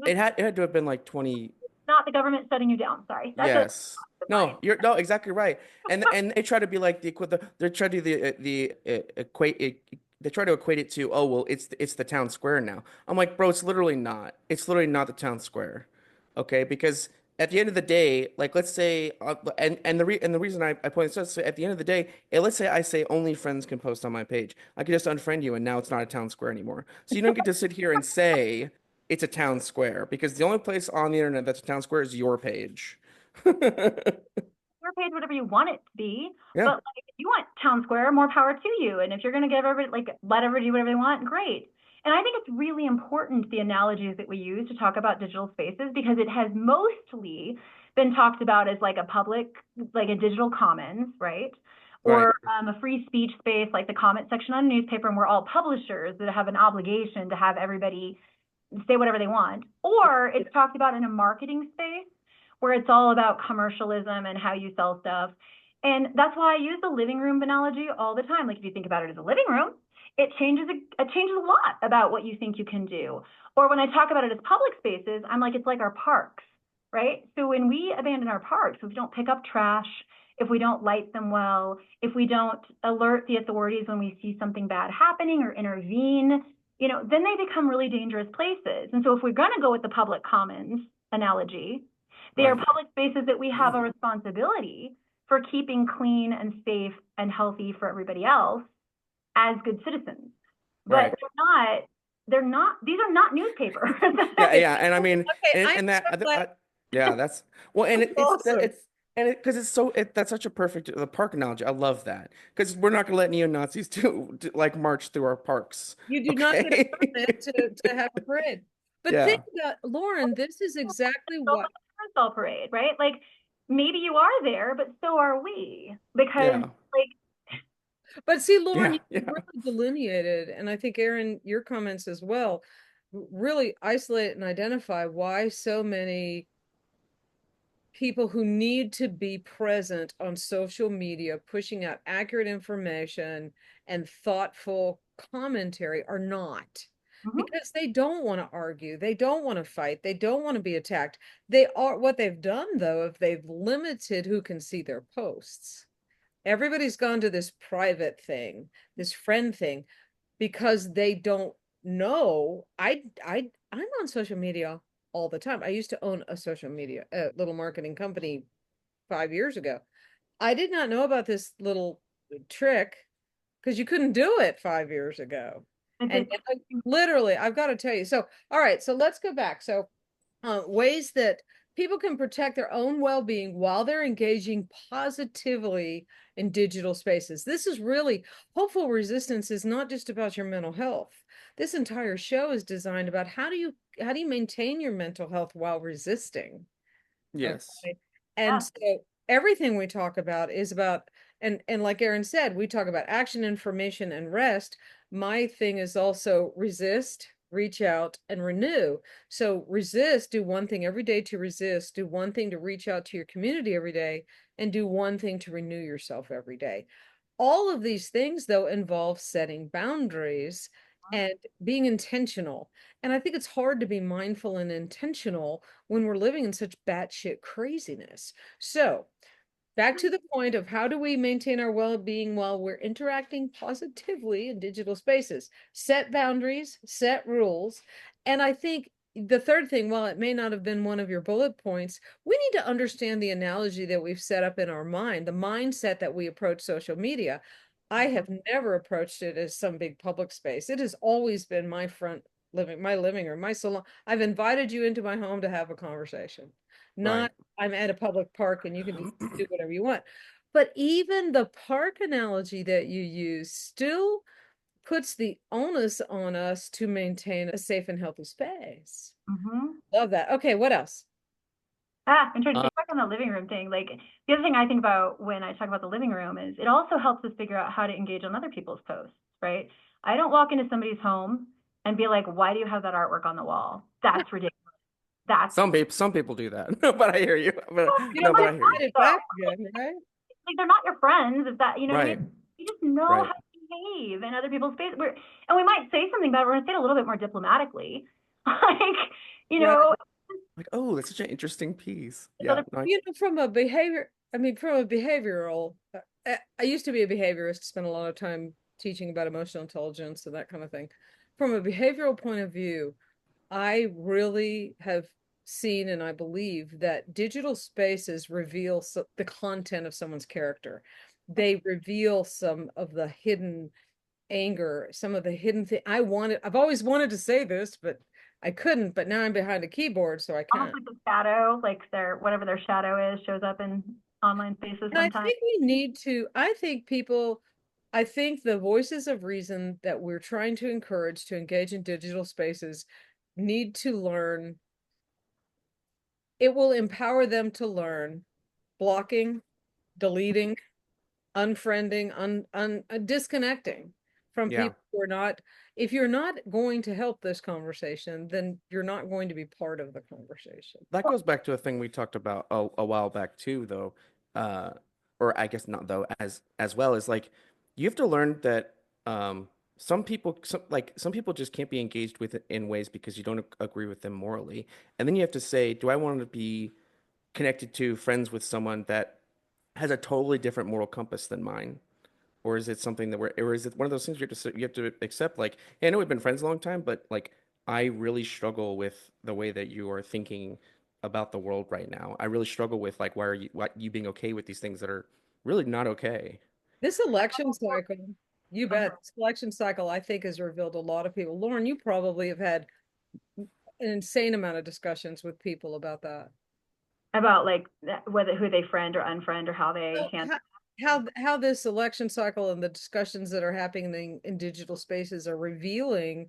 it had to have been like 20. Not the government shutting you down. Sorry. Yes. No, you're exactly right. And they try to be like they try to do they try to equate it to, oh well, it's the town square now. I'm like, bro, it's literally not. It's literally not the town square. Okay? Because at the end of the day, like, let's say and the reason I point this out is, at the end of the day, let's say I say only friends can post on my page. I could just unfriend you and now it's not a town square anymore. So you don't get to sit here and say it's a town square, because the only place on the internet that's a town square is your page. Your page, whatever you want it to be. But like, if you want town square, more power to you. And if you're going to give everybody, like, let everybody do whatever they want, great. And I think it's really important, the analogies that we use to talk about digital spaces, because it has mostly been talked about as like a public, like a digital commons, right? Or a free speech space, like the comment section on a newspaper, and we're all publishers that have an obligation to have everybody say whatever they want. Or it's talked about in a marketing space, where it's all about commercialism and how you sell stuff. And that's why I use the living room analogy all the time. Like, if you think about it as a living room, it changes a lot about what you think you can do. Or when I talk about it as public spaces, I'm like, it's like our parks, right? So when we abandon our parks, if we don't pick up trash, if we don't light them well, if we don't alert the authorities when we see something bad happening or intervene, then they become really dangerous places. And so if we're going to go with the public commons analogy, they are public spaces that we have a responsibility for keeping clean and safe and healthy for everybody else as good citizens. But they're not, these are not newspapers. And I mean, that's, well, and that's such a perfect, the park analogy. I love that, because we're not going to let neo-Nazis like march through our parks. You do not get a permit to have a parade. But think about, Lauren, this is exactly what parade, right? Like, maybe you are there, but so are we, because but see, Lauren, you really delineated, and I think Aaron, your comments as well, really isolate and identify why so many people who need to be present on social media, pushing out accurate information and thoughtful commentary, are not. Because they don't want to argue, they don't want to fight, they don't want to be attacked. What they've done, though, if they've limited who can see their posts. Everybody's gone to this private thing, this friend thing, because they don't know. I'm on social media all the time. I used to own a social media, a little marketing company 5 years ago. I did not know about this little trick, because you couldn't do it 5 years ago. And literally, I've got to tell you. So, all right, so let's go back. So, ways that people can protect their own well-being while they're engaging positively in digital spaces. This is really hopeful resistance is not just about your mental health. This entire show is designed about how do you maintain your mental health while resisting? Yes. Okay. And so everything we talk about is about, and like Erin said, we talk about action, information, and rest. My thing is also resist, reach out, and renew. So resist, do one thing every day to resist, do one thing to reach out to your community every day, and do one thing to renew yourself every day. All of these things, though, involve setting boundaries and being intentional. And I think it's hard to be mindful and intentional when we're living in such batshit craziness. So, back to the point of how do we maintain our well-being while we're interacting positively in digital spaces? Set boundaries, set rules. And I think the third thing, while it may not have been one of your bullet points, we need to understand the analogy that we've set up in our mind, the mindset that we approach social media. I have never approached it as some big public space. It has always been my living room, my salon. I've invited you into my home to have a conversation, not I'm at a public park and you can just do whatever you want. But even the park analogy that you use still puts the onus on us to maintain a safe and healthy space. Love that. Okay, what else? Interesting. Back on the living room thing, like the other thing I think about when I talk about the living room is it also helps us figure out how to engage on other people's posts, right? I don't walk into somebody's home and be like, why do you have that artwork on the wall? That's ridiculous. That's Some people do that, but I hear you. But you no, know, but but I hear you. it's Back again, right? like they're not your friends. Is that, you know what I Right. mean? You just know Right. how to behave in other people's space. And we might say something about it. We're going to say it a little bit more diplomatically. Like, you know, Like, oh, that's such an interesting piece. it's Yeah. other No, You know, from a behavior, I mean, from a behavioral, I used to be a behaviorist, spent a lot of time teaching about emotional intelligence and that kind of thing. From a behavioral point of view, I really have seen and I believe that digital spaces reveal the content of someone's character. They reveal some of the hidden anger, some of the hidden thing. I've always wanted to say this, but I couldn't, but now I'm behind a keyboard, so I almost can. like the shadow, like their whatever their shadow is, shows up in online spaces And I sometimes. think we need to, I think the voices of reason that we're trying to encourage to engage in digital spaces need to learn. It will empower them to learn blocking, deleting, unfriending, disconnecting from yeah. people who are not, if you're not going to help this conversation, then you're not going to be part of the conversation. That goes back to a thing we talked about a while back too, though. Uh, or I guess not though, as well as like you have to learn that some people just can't be engaged with it in ways because you don't agree with them morally. And then you have to say, do I want to be connected to friends with someone that has a totally different moral compass than mine? Or is it something that or is it one of those things you have to accept? Like, hey, I know we've been friends a long time, but like, I really struggle with the way that you are thinking about the world right now. I really struggle with like, why you being okay with these things that are really not okay? This election cycle, you bet, this election cycle, I think, has revealed a lot of people. Lauren, you probably have had an insane amount of discussions with people about that. About like whether who they friend or unfriend or how they Well, handle. how this election cycle and the discussions that are happening in digital spaces are revealing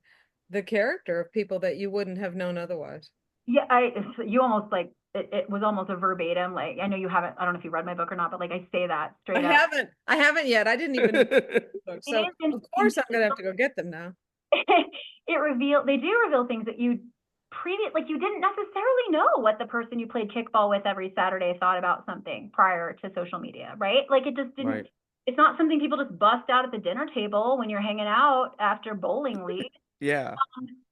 the character of people that you wouldn't have known otherwise. Yeah, you almost like it was almost a verbatim. Like I know you haven't. I don't know if you read my book or not, but like I say that straight up. I haven't yet. I didn't even know the book. It So is of course I'm gonna have to go get them now. they do reveal things that you like you didn't necessarily know what the person you played kickball with every Saturday thought about something prior to social media, right? Like it just didn't. Right. It's not something people just bust out at the dinner table when you're hanging out after bowling league. Yeah.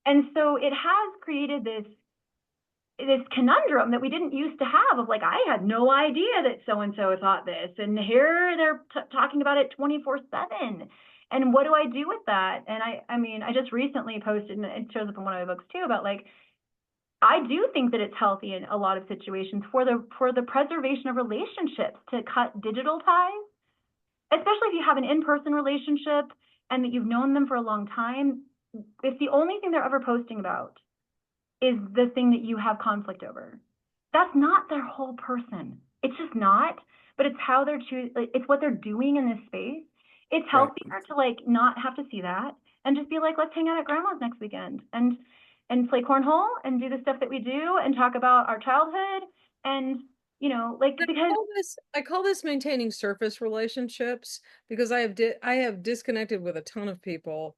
And so it has created this conundrum that we didn't used to have of like, I had no idea that so-and-so thought this, and here they're talking about it 24/7. And what do I do with that? And I mean, I just recently posted, and it shows up in one of my books too, about like, I do think that it's healthy in a lot of situations for the preservation of relationships to cut digital ties, especially if you have an in-person relationship and that you've known them for a long time. if the only thing they're ever posting about is the thing that you have conflict over, that's not their whole person. It's just not, but it's how they're choosing, it's what they're doing in this space. It's Right. healthier to like not have to see that and just be like, let's hang out at grandma's next weekend and play cornhole and do the stuff that we do and talk about our childhood and like because I call this maintaining surface relationships, because I have disconnected with a ton of people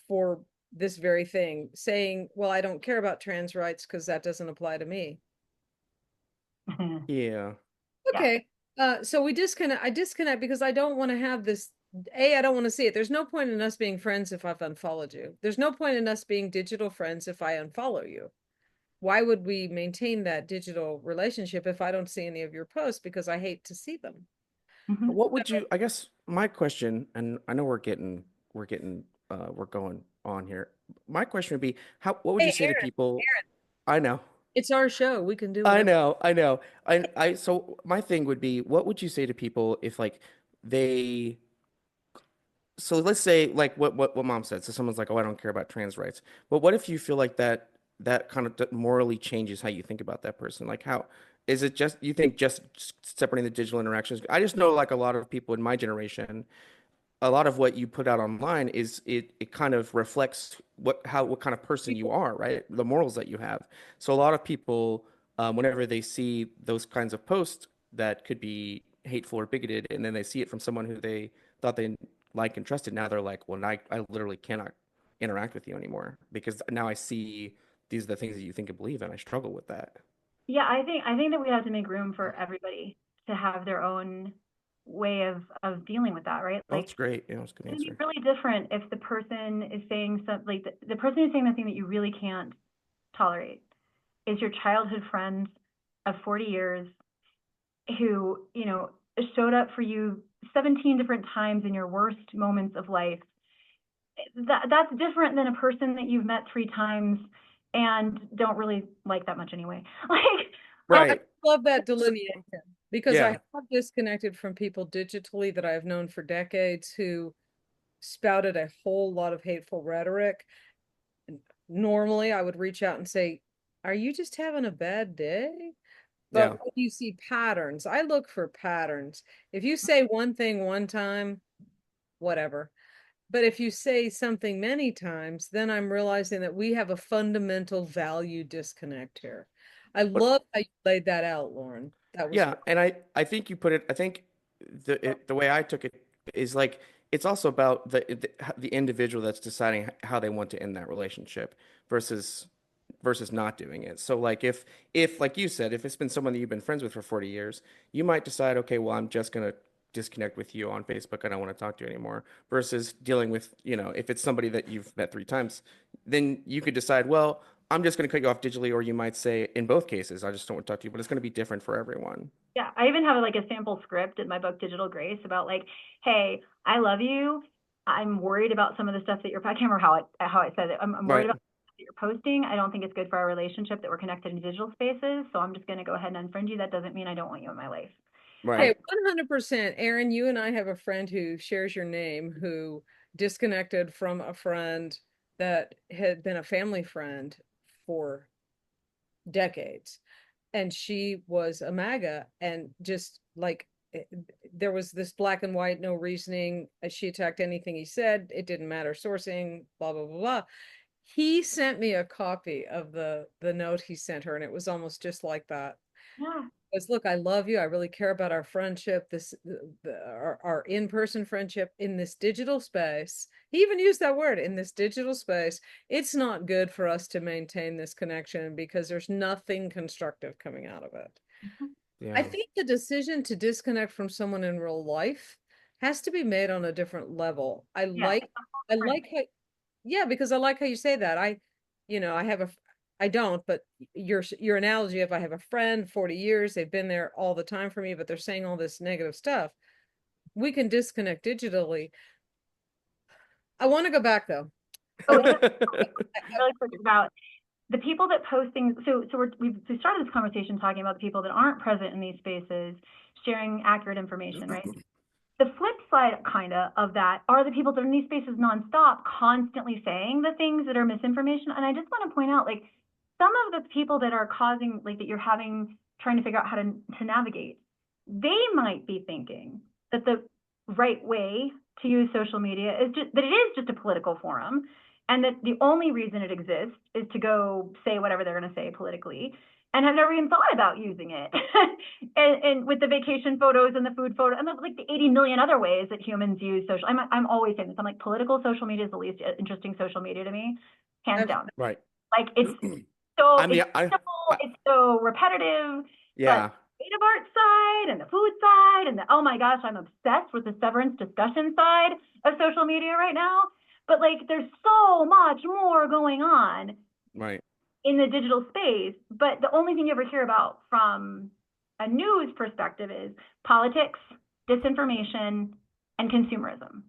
for this very thing, saying, well, I don't care about trans rights because that doesn't apply to me. Yeah. Okay. So I disconnect because I don't want to have this. I don't want to see it. There's no point in us being friends if I've unfollowed you. There's no point in us being digital friends if I unfollow you. Why would we maintain that digital relationship if I don't see any of your posts because I hate to see them? What would you, I guess my question, and I know we're going on here. My question would be, what would you Hey, say to people? I know, it's our show. We can do whatever. I know. So my thing would be, what would you say to people if like they, so let's say like what mom said. So someone's like, oh, I don't care about trans rights. But what if you feel like that kind of morally changes how you think about that person? Like how is it just you think just separating the digital interactions? I just know like a lot of people in my generation, a lot of what you put out online is it kind of reflects what kind of person you are, right? The morals that you have. So a lot of people, whenever they see those kinds of posts that could be hateful or bigoted, and then they see it from someone who they thought they like and trusted, now they're like, well, I literally cannot interact with you anymore because now I see these are the things that you think and believe, and I struggle with that. Yeah, I think that we have to make room for everybody to have their own way of dealing with that, right? Oh, Like that's great. It's a good it's gonna be answer. really different if the person is saying something like the person who's saying the thing that you really can't tolerate is your childhood friend of 40 years who, showed up for you 17 different times in your worst moments of life. That's different than a person that you've met 3 times and don't really like that much anyway. I Right. love that delineation because I Yeah. have disconnected from people digitally that I've known for decades who spouted a whole lot of hateful rhetoric. Normally, I would reach out and say, are you just having a bad day? But Yeah. when you see patterns, I look for patterns. If you say one thing one time, whatever. But if you say something many times, then I'm realizing that we have a fundamental value disconnect here. I But love how you laid that out, Lauren. That was yeah, and I think you put it. I think the way I took it is like it's also about the individual that's deciding how they want to end that relationship versus not doing it. So like if like you said, if it's been someone that you've been friends with for 40 years, you might decide, okay, well, I'm just gonna disconnect with you on Facebook. I don't want to talk to you anymore. Versus dealing with, if it's somebody that you've met 3 times, then you could decide, well, I'm just going to cut you off digitally, or you might say, in both cases, I just don't want to talk to you, but it's going to be different for everyone. Yeah, I even have like a sample script in my book Digital Grace about like, hey, I love you. I'm worried about some of the stuff that I can't remember how I said it. I'm worried Right. about that you're posting. I don't think it's good for our relationship that we're connected in digital spaces. So I'm just going to go ahead and unfriend you. That doesn't mean I don't want you in my life. okay, Right. 100%. Aaron, you and I have a friend who shares your name who disconnected from a friend that had been a family friend for decades. And she was a MAGA and just like there was this black and white, no reasoning. She attacked anything he said. It didn't matter sourcing, blah, blah, blah, blah. He sent me a copy of the note he sent her, and it was almost just like that. Yeah. Because look, I love you. I really care about our friendship, our in-person friendship in this digital space. He even used that word in this digital space. It's not good for us to maintain this connection because there's nothing constructive coming out of it. I Yeah. think the decision to disconnect from someone in real life has to be made on a different level. Yeah. I like how, yeah, because I like how you say that. I have I don't, but your analogy of I have a friend, 40 years, they've been there all the time for me, but they're saying all this negative stuff. We can disconnect digitally. I want to go back though. Oh, and really quick about the people that post things. So we started this conversation talking about the people that aren't present in these spaces, sharing accurate information, right? The flip side kind of that are the people that are in these spaces nonstop, constantly saying the things that are misinformation. And I just want to point out, like, some of the people that are causing, like, that you're having, trying to figure out how to navigate, they might be thinking that the right way to use social media is just that it is just a political forum, and that the only reason it exists is to go say whatever they're going to say politically, and have never even thought about using it. and with the vacation photos and the food photo and like the 80 million other ways that humans use social. I'm always saying this. I'm like, political social media is the least interesting social media to me, hands down. Right. Like, it's so I mean, it's simple, it's so repetitive, yeah. but creative art side and the food side and the, oh my gosh, I'm obsessed with the severance discussion side of social media right now. But like, there's so much more going on Right. in the digital space. But the only thing you ever hear about from a news perspective is politics, disinformation, and consumerism.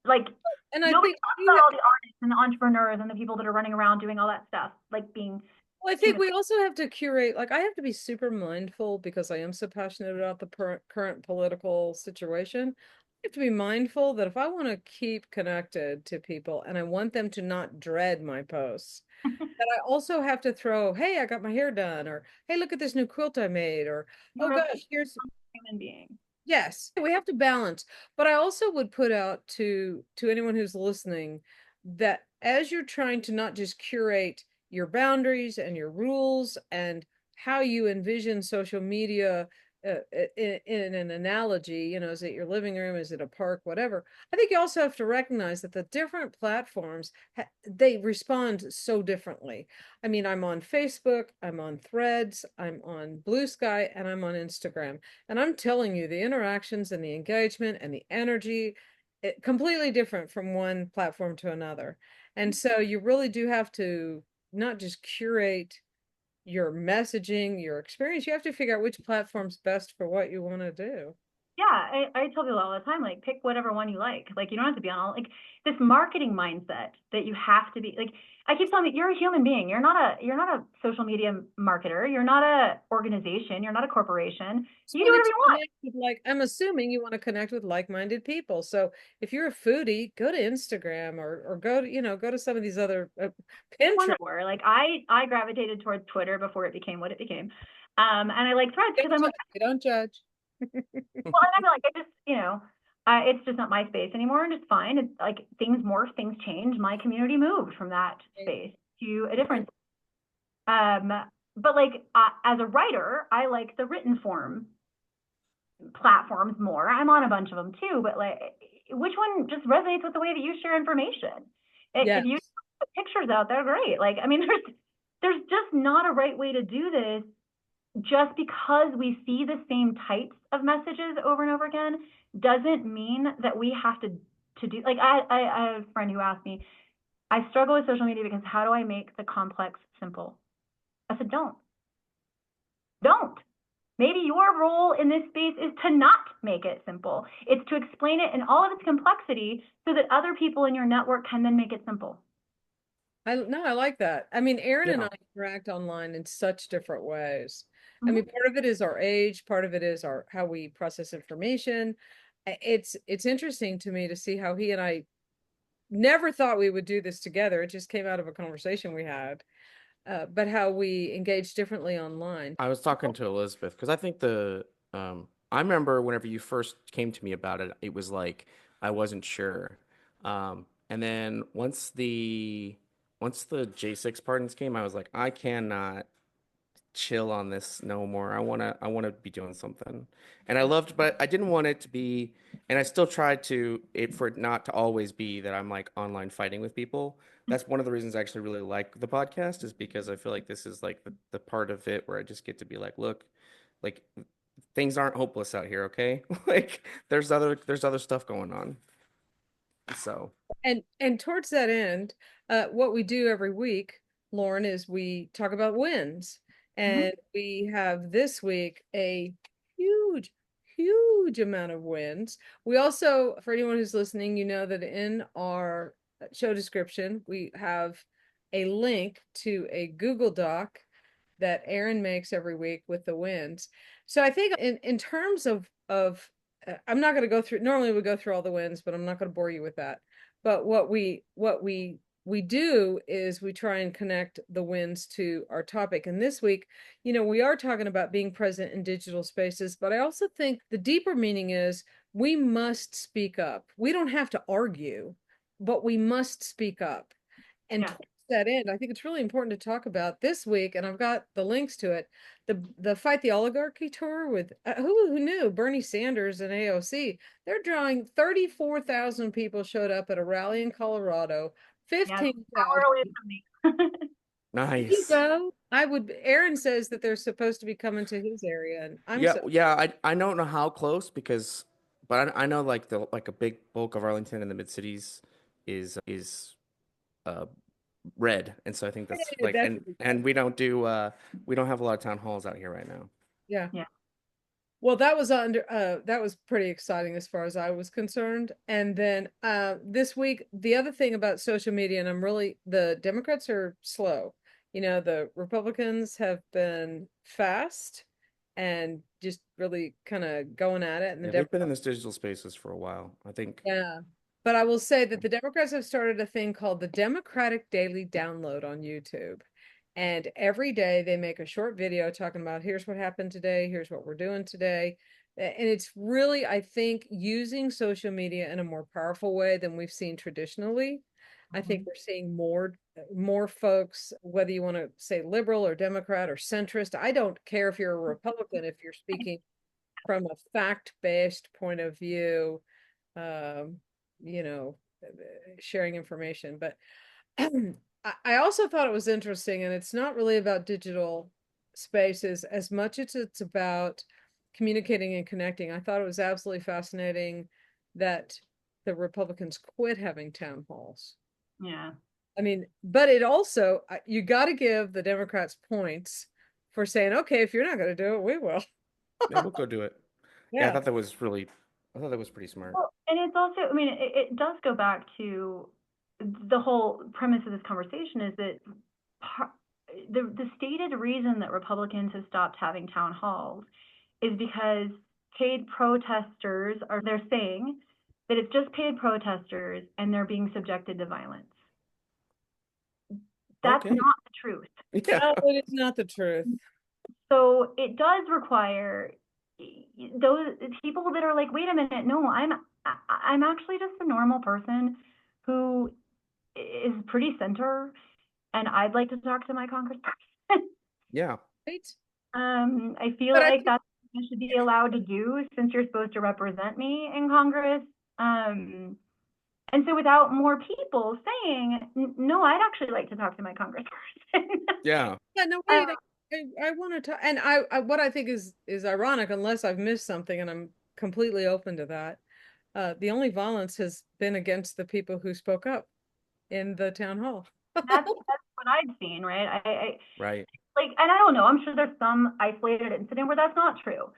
Like, And I nobody think talks about all the artists and the entrepreneurs and the people that are running around doing all that stuff, like being. well, I think we also have to curate, like, I have to be super mindful because I am so passionate about the current political situation. I have to be mindful that if I want to keep connected to people and I want them to not dread my posts, that I also have to throw, hey, I got my hair done, or hey, look at this new quilt I made, or oh gosh, here's Human being. yes, we have to balance. But I also would put out to anyone who's listening that as you're trying to not just curate your boundaries and your rules and how you envision social media in an analogy, you know, is it your living room, is it a park, whatever. I think you also have to recognize that the different platforms they respond so differently. I mean, I'm on Facebook, I'm on Threads, I'm on Blue Sky, and I'm on Instagram. And I'm telling you, the interactions and the engagement and the energy, completely different from one platform to another. And so you really do have to not just curate your messaging, your experience, you have to figure out which platform's best for what you want to do. Yeah, I tell people all the time, like, pick whatever one you like. Like, you don't have to be on all, like, this marketing mindset that you have to be, like, I keep telling you, you're a human being. You're not a social media marketer. You're not a organization. You're not a corporation. You do whatever you want. Like, I'm assuming you want to connect with like-minded people. So if you're a foodie, go to Instagram or go to, you know, go to some of these other Pinterest. Like, I gravitated towards Twitter before it became what it became. And I like Threads because I'm like, we don't judge. well, and I'm like, I just, you know, it's just not my space anymore, and it's fine. It's like, things morph, things change. My community moved from that space to a different. But like, as a writer, I like the written form platforms more. I'm on a bunch of them too, but like, which one just resonates with the way that you share information? If you put pictures out there, great. Like, I mean, there's just not a right way to do this. Just because we see the same types of messages over and over again doesn't mean that we have to do, like, I have a friend who asked me, I struggle with social media because how do I make the complex simple? I said, don't. Maybe your role in this space is to not make it simple. It's to explain it in all of its complexity so that other people in your network can then make it simple. I like that. I mean, Aaron and I interact online in such different ways. I mean, part of it is our age, part of it is our how we process information. It's interesting to me to see how he and I never thought we would do this together. It just came out of a conversation we had. But how we engage differently online. I was talking to Elizabeth because I think I remember whenever you first came to me about it, it was like I wasn't sure. And then once the J6 pardons came, I was like, I cannot chill on this no more. I wanna be doing something. And I loved, but I didn't want it to be, and I still tried for it not to always be that I'm like online fighting with people. That's one of the reasons I actually really like the podcast, is because I feel like this is like the part of it where I just get to be like, look, like, things aren't hopeless out here, okay? Like, there's other stuff going on. So and towards that end, what we do every week, Lauren, is we talk about wins. And we have this week a huge amount of wins. We also, for anyone who's listening, you know that in our show description, we have a link to a Google Doc that Aaron makes every week with the wins. So I think in terms of I'm not going to go through, normally we go through all the wins, but I'm not going to bore you with that. But what we do is we try and connect the wins to our topic. And this week, we are talking about being present in digital spaces, but I also think the deeper meaning is we must speak up. We don't have to argue, but we must speak up. And Yeah. towards that end, I think it's really important to talk about this week, and I've got the links to it. The Fight the Oligarchy tour with who knew Bernie Sanders and AOC. They're drawing 34,000 people showed up at a rally in Colorado. Yes. 15,000. Hour away from me. You Nice. go. Aaron says that they're supposed to be coming to his area, and I'm Yeah, so yeah. I don't know how close because, but I know like a big bulk of Arlington and the mid cities is uh red, and so I think that's excited. like That's and we don't have a lot of town halls out here right now. yeah. Yeah. Well, that was pretty exciting as far as I was concerned. And then this week, the other thing about social media, and the Democrats are slow. The Republicans have been fast and just really kind of going at it. And the Yeah, they've been in Democrats, this digital spaces for a while. I think. yeah. But I will say that the Democrats have started a thing called the Democratic Daily Download on YouTube. And every day they make a short video talking about here's what happened today, here's what we're doing today. And it's really, I think, using social media in a more powerful way than we've seen traditionally. I think Mhm. we're seeing more folks, whether you want to say liberal or Democrat or centrist. I don't care if you're a Republican, if you're speaking from a fact-based point of view, um, you know, sharing information. But I also thought it was interesting, and it's not really about digital spaces as much as it's about communicating and connecting. I thought it was absolutely fascinating that the Republicans quit having town halls. Yeah. I mean, but it also, you got to give the Democrats points for saying, okay, if you're not going to do it, we will. Yeah, we'll go do it. Yeah, Yeah. I thought that was pretty smart. Well, and it's also, I mean, it does go back to the whole premise of this conversation is that the stated reason that Republicans have stopped having town halls is because paid protesters they're saying that it's just paid protesters and they're being subjected to violence. That's Okay. not the truth. Yeah. No, it is not the truth. So it does require those people that are like, wait a minute, no, I'm actually just a normal person who is pretty center, and I'd like to talk to my congressperson. Yeah. Right? I feel But I like think that's what I should be allowed to do since you're supposed to represent me in Congress. And so without more people saying, no, I'd actually like to talk to my congressperson. Yeah. yeah, no, uh, wait, I want to talk, and what I think is ironic, unless I've missed something, and I'm completely open to that. The only violence has been against the people who spoke up in the town hall. that's what I've seen, right? I Right. like, and I don't know, I'm sure there's some isolated incident where that's not true.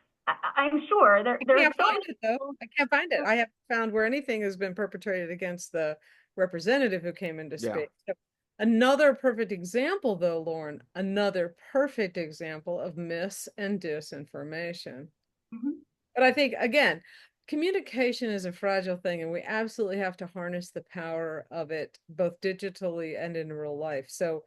I'm sure I there are can't so find many it though. people. I can't find it. I haven't found where anything has been perpetrated against the representative who came into Yeah. speak. So another perfect example, though, Lauren, another perfect example of mis and disinformation. Mhm. But I think, again, communication is a fragile thing, and we absolutely have to harness the power of it both digitally and in real life. So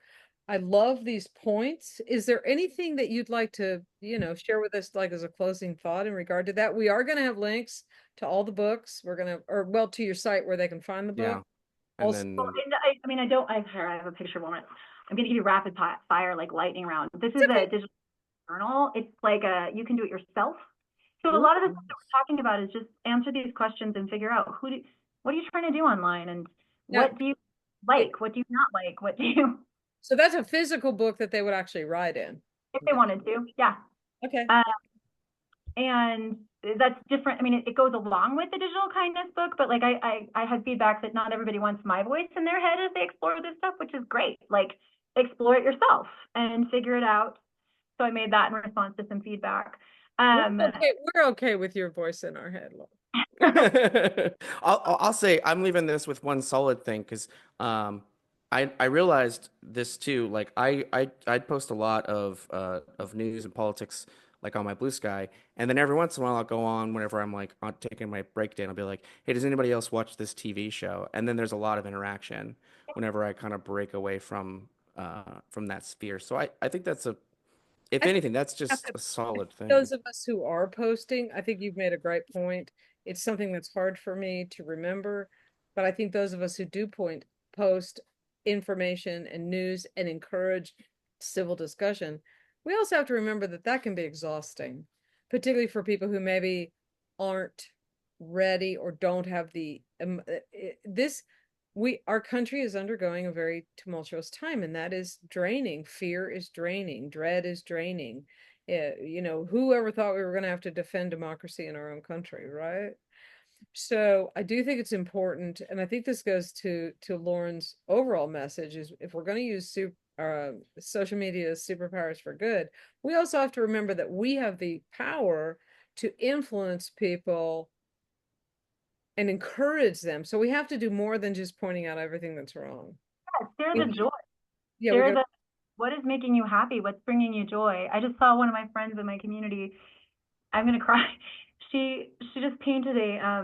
I love these points. Is there anything that you'd like to, share with us, like as a closing thought in regard to that? We are going to have links to all the books. We're going to, or well, to your site where they can find the book. Yeah. And Also, Well, then I mean, I have a picture moment. I'm going to give you rapid fire, like lightning round. This it's is a okay. digital journal. It's like you can do it yourself. So a Ooh, lot of the stuff that we're talking about is just answer these questions and figure out what are you trying to do online, and now, what do you it, like, what do you not like, what do you, so that's a physical book that they would actually write in. if they wanted to, yeah. Okay. Uh, and that's different. I mean, it goes along with the digital kindness book, but like I had feedback that not everybody wants my voice in their head as they explore this stuff, which is great. Like, explore it yourself and figure it out. So I made that in response to some feedback. We're okay with your voice in our head, Lauren. I'll say I'm leaving this with one solid thing because I realized this too. Like I'd post a lot of news and politics like on my blue sky. And then every once in a while I'll go on whenever I'm like on taking my break day and I'll be like, hey, does anybody else watch this TV show? And then there's a lot of interaction whenever I kind of break away from that sphere. So I think that's if I think anything, that's we have just to- a solid thing. those of us who are posting, I think you've made a great point. It's something that's hard for me to remember, but I think those of us who do post information and news and encourage civil discussion, we also have to remember that that can be exhausting, particularly for people who maybe aren't ready or don't have the this our country is undergoing a very tumultuous time, and that is draining. Fear is draining, dread is draining. You know, whoever thought we were going to have to defend democracy in our own country, right? So I do think it's important, and I think this goes to Lauren's overall message is if we're going to use social media as superpowers for good, we also have to remember that we have the power to influence people and encourage them. So we have to do more than just pointing out everything that's wrong. Share the joy. Yeah, Share the what is making you happy, what's bringing you joy. I just saw one of my friends in my community. I'm gonna cry. She just painted a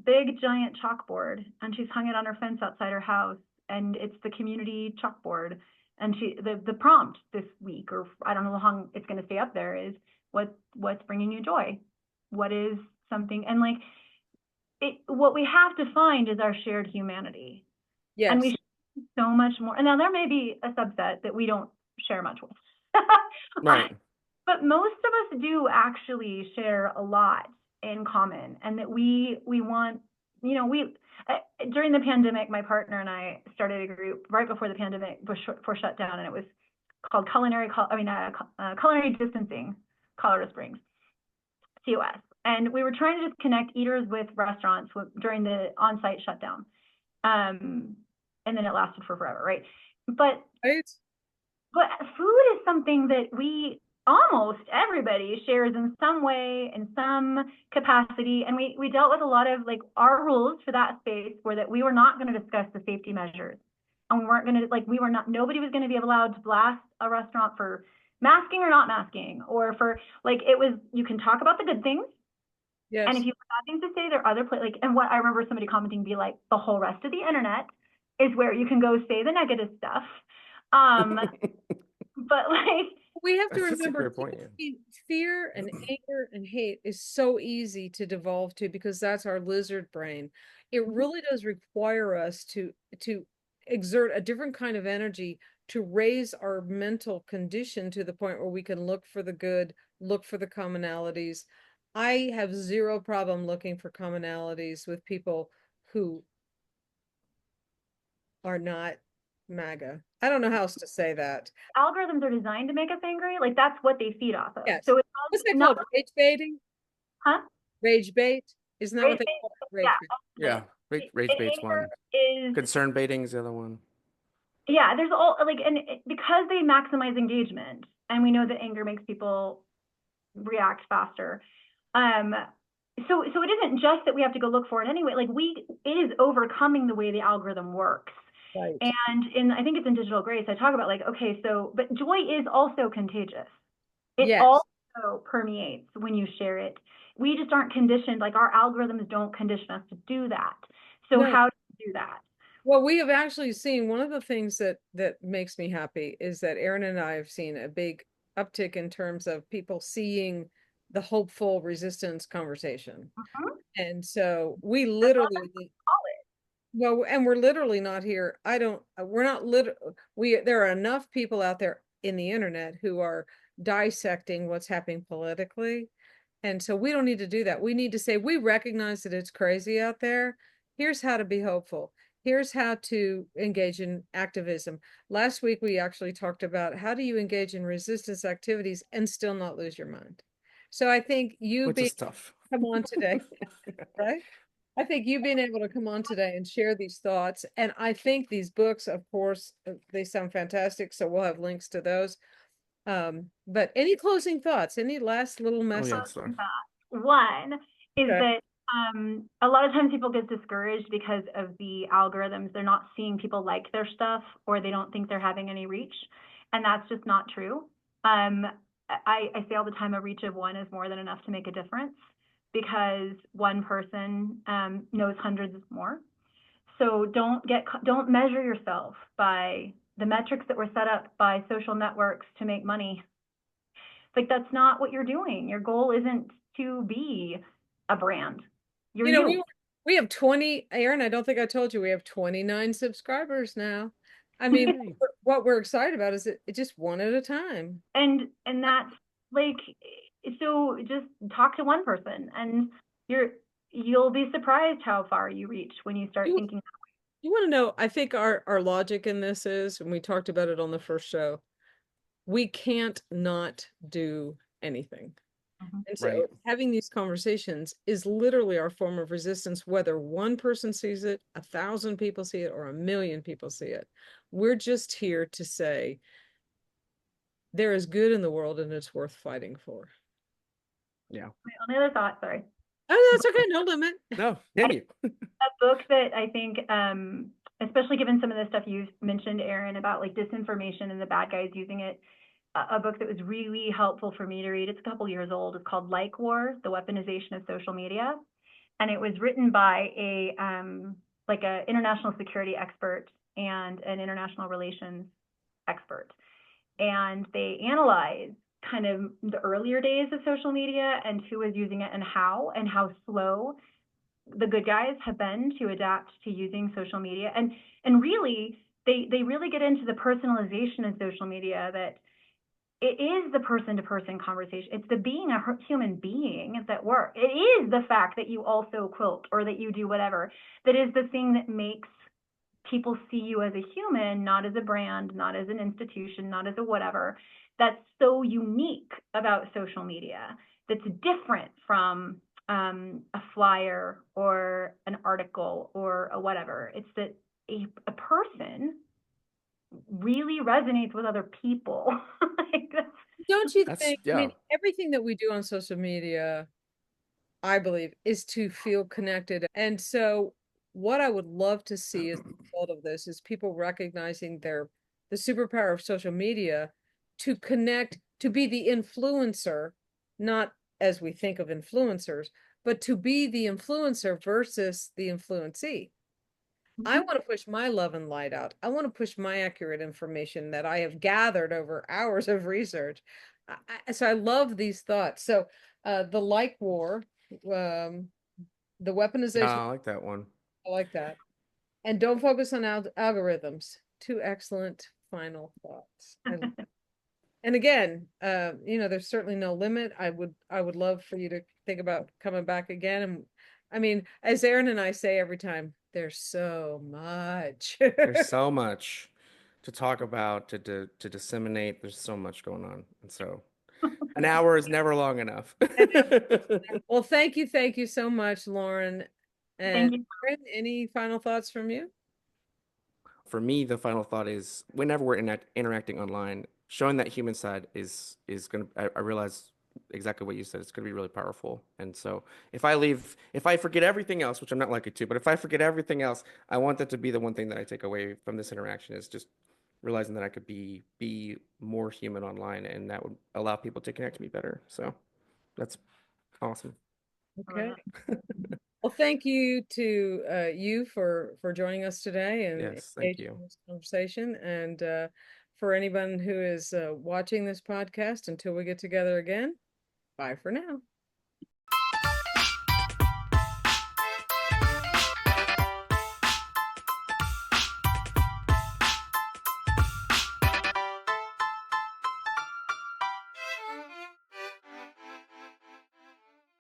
big giant chalkboard and she's hung it on her fence outside her house, and it's the community chalkboard. And the prompt this week, or I don't know how long it's gonna stay up there, is what's bringing you joy? What is something, and like what we have to find is our shared humanity. yes. And we share so much more. And now there may be a subset that we don't share much with. Right. But most of us do actually share a lot in common, and that we want, you know, during the pandemic, my partner and I started a group right before the pandemic was for shutdown, and it was called Culinary Distancing Colorado Springs, COS. And we were trying to just connect eaters with restaurants during the on-site shutdown. And then it lasted for forever, right? But food is something that almost everybody shares in some way, in some capacity. And we dealt with a lot of, like, our rules for that space were that we were not going to discuss the safety measures. And we weren't going to, nobody was going to be allowed to blast a restaurant for masking or not masking, or for, like, you can talk about the good things. Yes. And if you have nothing to say, there are other places, and what I remember somebody commenting, be like, the whole rest of the internet is where you can go say the negative stuff. But like, we have to That's a remember great point, yeah. fear and anger and hate is so easy to devolve to because that's our lizard brain. It really does require us to exert a different kind of energy to raise our mental condition to the point where we can look for the good, look for the commonalities. I have zero problem looking for commonalities with people who are not MAGA. I don't know how else to say that. algorithms are designed to make us angry. Like, that's what they feed off of. Yes. So it's What's that not, called? Rage baiting? huh? Rage bait? Isn't that what they call it? Rage bait. Yeah. Rage bait's one. Is Concern baiting is the other one. Yeah, there's all, like, and because they maximize engagement, and we know that anger makes people react faster. So it isn't just that we have to go look for it anyway. Like, it is overcoming the way the algorithm works. Right. And I think it's in Digital Grace, I talk about, like, okay, but joy is also contagious. It Yes. also permeates when you share it. We just aren't conditioned, like, our algorithms don't condition us to do that. So No. how do you do that? Well, we have actually seen one of the things that makes me happy is that Aaron and I have seen a big uptick in terms of people seeing the hopeful resistance conversation. And so we literally well, and we're literally not here. We're not there are enough people out there in the internet who are dissecting what's happening politically. And so we don't need to do that. We need to say, we recognize that it's crazy out there. Here's how to be hopeful. Here's how to engage in activism. Last week, we actually talked about how do you engage in resistance activities and still not lose your mind. So I think Which is tough. come on today, right? I think you being able to come on today and share these thoughts. And I think these books, of course, they sound fantastic. So we'll have links to those. But any closing thoughts, any last little message? Oh, yeah, One is Okay. that a lot of times people get discouraged because of the algorithms. They're not seeing people like their stuff, or they don't think they're having any reach. And that's just not true. I say all the time, a reach of one is more than enough to make a difference, because one person knows hundreds more. So don't measure yourself by the metrics that were set up by social networks to make money. Like, that's not what you're doing. Your goal isn't to be a brand. You're You know, you. we have 20, Aaron, I don't think I told you, we have 29 subscribers now. I mean, Yay. what we're excited about is it just one at a time. And that's like, so just talk to one person, and you'll be surprised how far you reach when you start You, thinking. you want to know, I think our logic in this is, and we talked about it on the first show, we can't not do anything. Mhm. And so Right. having these conversations is literally our form of resistance, whether one person sees it, 1,000 people see it, or 1,000,000 people see it. We're just here to say there is good in the world and it's worth fighting for. Yeah. My only other thought, sorry. Oh, that's okay. No limit. No, continue. A book that I think, especially given some of the stuff you mentioned, Aaron, about like disinformation and the bad guys using it, a book that was really helpful for me to read, it's a couple years old, it's called Like War, The Weaponization of Social Media. And it was written by a international security expert and an international relations expert. And they analyzed kind of the earlier days of social media and who was using it and how slow the good guys have been to adapt to using social media. And really, they really get into the personalization of social media, that it is the person-to-person conversation. It's the being a human being that works. It is the fact that you also quilt or that you do whatever that is the thing that makes people see you as a human, not as a brand, not as an institution, not as a whatever. That's so unique about social media. That's different from a flyer or an article or a whatever. It's that a person really resonates with other people. Like, Don't you That's think? I yeah. mean, everything that we do on social media, I believe, is to feel connected. And so what I would love to see as a result of this is people recognizing the superpower of social media to connect, to be the influencer, not as we think of influencers, but to be the influencer versus the influencee. I want to push my love and light out. I want to push my accurate information that I have gathered over hours of research. So I love these thoughts. So the like war, the Yeah, weaponization, I like that one. I like that. And don't focus on algorithms. Two excellent final thoughts. And again, there's certainly no limit. I would love for you to think about coming back again. And I mean, as Aaron and I say every time, there's so much. There's so much to talk about, to disseminate. There's so much going on. And so an hour is never long enough. Well, thank you so much, Lauren. thank And you. Aaron, any final thoughts from you? For me, the final thought is whenever we're interacting online, showing that human side is gonna. I realize exactly what you said. It's gonna be really powerful. And so if I forget everything else, which I'm not likely to, but if I forget everything else, I want that to be the one thing that I take away from this interaction is just realizing that I could be more human online, and that would allow people to connect to me better. So that's awesome. Okay. Well, thank you to you for joining us today and Yes, thank engaging you. in this conversation. And for anyone who is watching this podcast, until we get together again, bye for now.